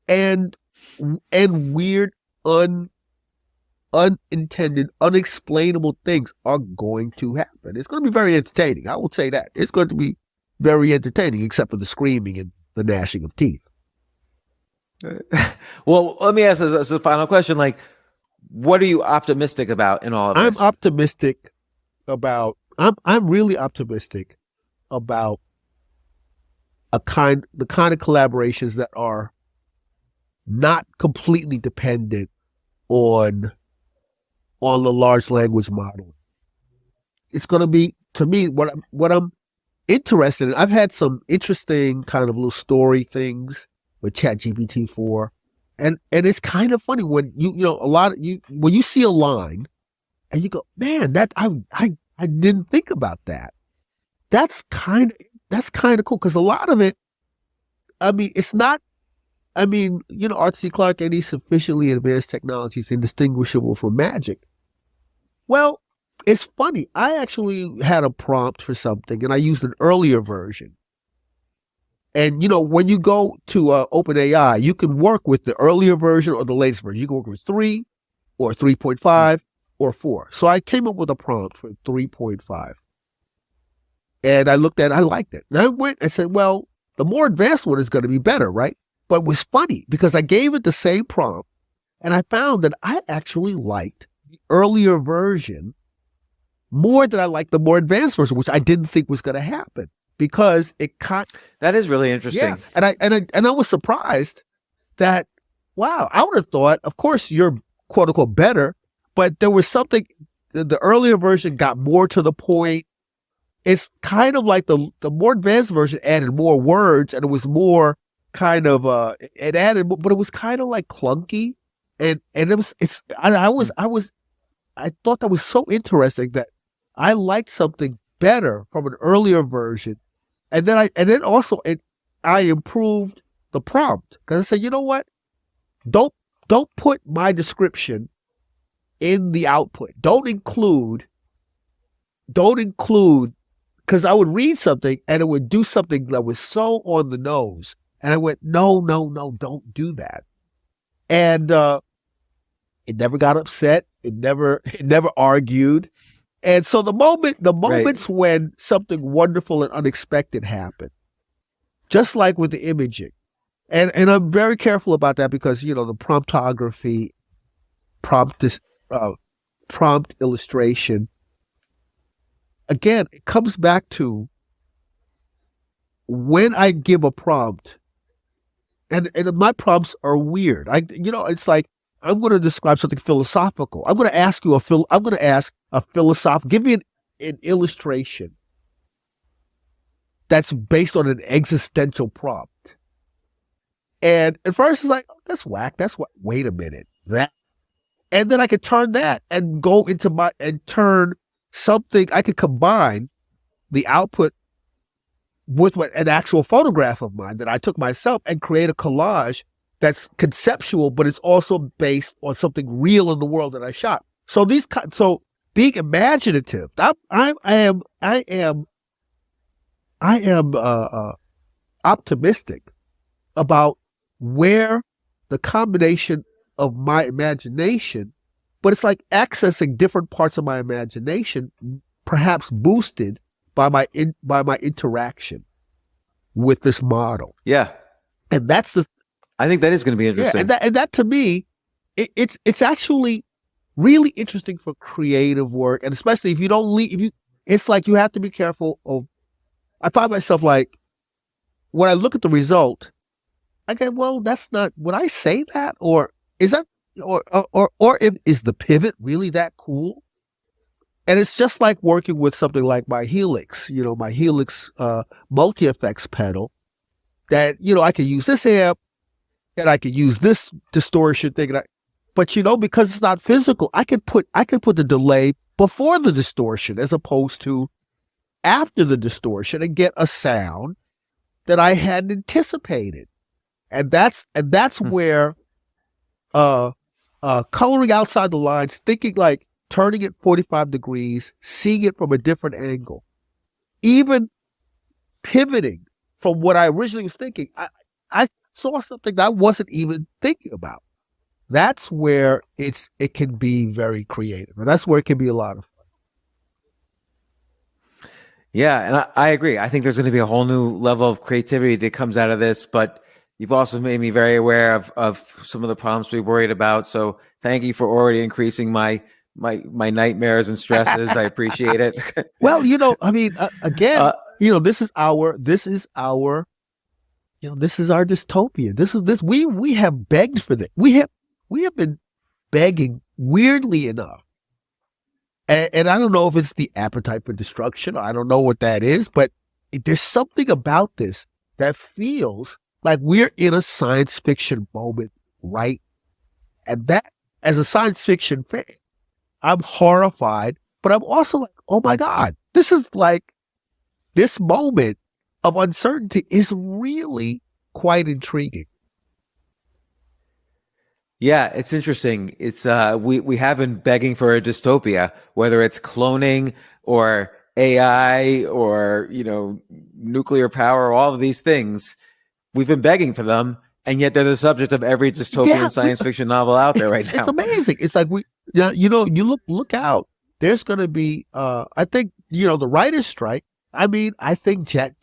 [SPEAKER 1] and weird, unintended, unexplainable things are going to happen. It's going to be very entertaining. I will say that. It's going to be very entertaining, except for the screaming and the gnashing of teeth.
[SPEAKER 3] Well, let me ask as a final question, what are you optimistic about in all of this?
[SPEAKER 1] I'm really optimistic about the kind of collaborations that are not completely dependent on the large language model. It's going to be, to me, what I'm interested in. I've had some interesting kind of little story things with ChatGPT-4. And it's kind of funny when when you see a line and you go, man, that I didn't think about that. That's kind of cool, because a lot of it, it's not. Arthur C. Clarke and these sufficiently advanced technologies indistinguishable from magic. Well, it's funny. I actually had a prompt for something and I used an earlier version. And, when you go to OpenAI, you can work with the earlier version or the latest version. You can work with 3 or 3.5 or 4. So I came up with a prompt for 3.5. And I looked at it, I liked it. And I went and said, well, the more advanced one is going to be better, right? But it was funny because I gave it the same prompt and I found that I actually liked the earlier version more than I liked the more advanced version, which I didn't think was going to happen because it caught.
[SPEAKER 3] That is really interesting.
[SPEAKER 1] Yeah. And I was surprised that, wow, I would have thought, of course, you're quote unquote better, but there was something, the earlier version got more to the point. It's kind of like the more advanced version added more words and it was more kind of, it added, but it was kind of like clunky. And I thought that was so interesting that I liked something better from an earlier version. And then I improved the prompt because I said, you know what? Don't put my description in the output. Don't include, because I would read something and it would do something that was so on the nose. And I went, no, don't do that. And it never got upset. It never argued. And so the moments when something wonderful and unexpected happened, just like with the imaging, and I'm very careful about that because, the promptography, prompt illustration, again, it comes back to when I give a prompt, and my prompts are weird. It's like, I'm going to describe something philosophical. I'm going to ask a philosophical, give me an illustration that's based on an existential prompt. And at first it's like, oh, that's whack. Wait a minute. And then I could turn that and go into and turn something, I could combine the output with an actual photograph of mine that I took myself and create a collage that's conceptual, but it's also based on something real in the world that I shot. So being imaginative, I am optimistic about where the combination of my imagination, but it's like accessing different parts of my imagination, perhaps boosted by my interaction with this model.
[SPEAKER 3] Yeah.
[SPEAKER 1] And
[SPEAKER 3] I think that is going to be interesting.
[SPEAKER 1] Yeah, and that to me, it's actually really interesting for creative work, and especially if you don't leave. It's like you have to be careful of. I find myself like, when I look at the result, I go, well, that's not. Would I say that, or is that, or is the pivot really that cool? And it's just like working with something like my Helix, my Helix multi effects pedal. That I could use this amp. And I could use this distortion thing, but because it's not physical, I could put the delay before the distortion as opposed to after the distortion and get a sound that I hadn't anticipated, and that's where coloring outside the lines, thinking like turning it 45 degrees, seeing it from a different angle, even pivoting from what I originally was thinking. I saw something that I wasn't even thinking about. That's where it can be very creative. And that's where it can be a lot of fun.
[SPEAKER 3] Yeah, and I agree. I think there's going to be a whole new level of creativity that comes out of this, but you've also made me very aware of some of the problems to be worried about. So thank you for already increasing my nightmares and stresses. I appreciate it.
[SPEAKER 1] Well, again, this is our dystopia. We have begged for this. We have been begging, weirdly enough. And I don't know if it's the appetite for destruction. I don't know what that is, but there's something about this that feels like we're in a science fiction moment, right? And that, as a science fiction fan, I'm horrified, but I'm also like, oh my God, this moment of uncertainty is really quite intriguing.
[SPEAKER 3] Yeah, it's interesting. It's we have been begging for a dystopia, whether it's cloning or AI or nuclear power, all of these things. We've been begging for them, and yet they're the subject of every dystopian science fiction novel out there right
[SPEAKER 1] It's
[SPEAKER 3] now.
[SPEAKER 1] amazing. It's like you look out. There's going to be, I think, the writer's strike. I mean, I think chat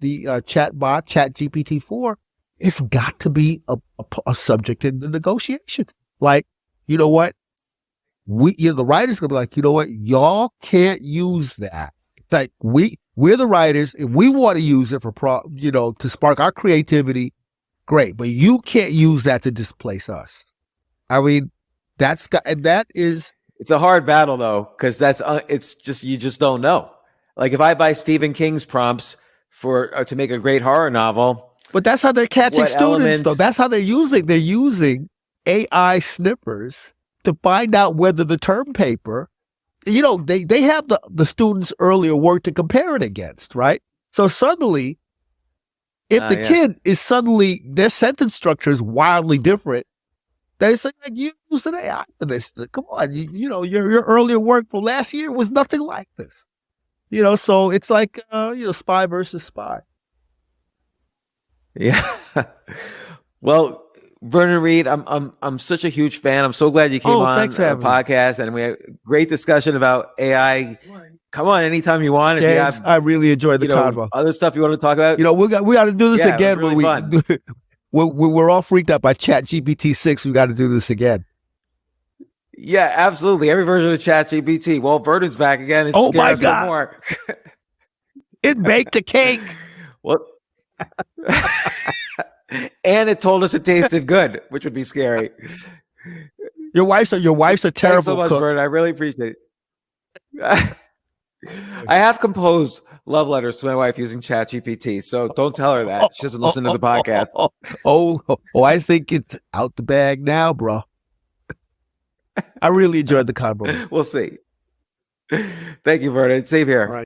[SPEAKER 1] bot, Chat GPT-4, it's got to be a subject in the negotiations. Like, you know what? The writers going to be like, you know what? Y'all can't use that. Like, we're the writers. If we want to use it for, to spark our creativity, great. But you can't use that to displace us. I mean, that is.
[SPEAKER 3] It's a hard battle though, because it's just you just don't know. Like if I buy Stephen King's prompts to make a great horror novel,
[SPEAKER 1] but that's how they're catching students, though. That's how they're using AI snippers to find out whether the term paper, they have the students' earlier work to compare it against, right? So suddenly, if the kid is suddenly their sentence structure is wildly different. They say, like, you use an AI for this. Come on, your earlier work from last year was nothing like this. So it's like spy versus spy.
[SPEAKER 3] Yeah. Well, Vernon Reid, I'm such a huge fan. I'm so glad you came on the podcast, and we had a great discussion about AI. Come on, anytime you want.
[SPEAKER 1] James,
[SPEAKER 3] if you have,
[SPEAKER 1] I really enjoyed the convo.
[SPEAKER 3] Other stuff you want to talk about?
[SPEAKER 1] We got to do this again.
[SPEAKER 3] Really fun.
[SPEAKER 1] We're all freaked out by Chat GPT-6. We got to do this again.
[SPEAKER 3] Yeah, absolutely. Every version of Chat GPT. Well, Vernon's back again. It's
[SPEAKER 1] oh my God!
[SPEAKER 3] Some more.
[SPEAKER 1] It baked a cake.
[SPEAKER 3] What? And it told us it tasted good, which would be scary.
[SPEAKER 1] Your wife's a terrible
[SPEAKER 3] Thanks so much,
[SPEAKER 1] cook.
[SPEAKER 3] Vernon. I really appreciate it. I have composed love letters to my wife using ChatGPT, so don't tell her that. She doesn't listen to the podcast.
[SPEAKER 1] I think it's out the bag now, bro. I really enjoyed the convo.
[SPEAKER 3] We'll see. Thank you, Vernon. Save here.
[SPEAKER 1] All right.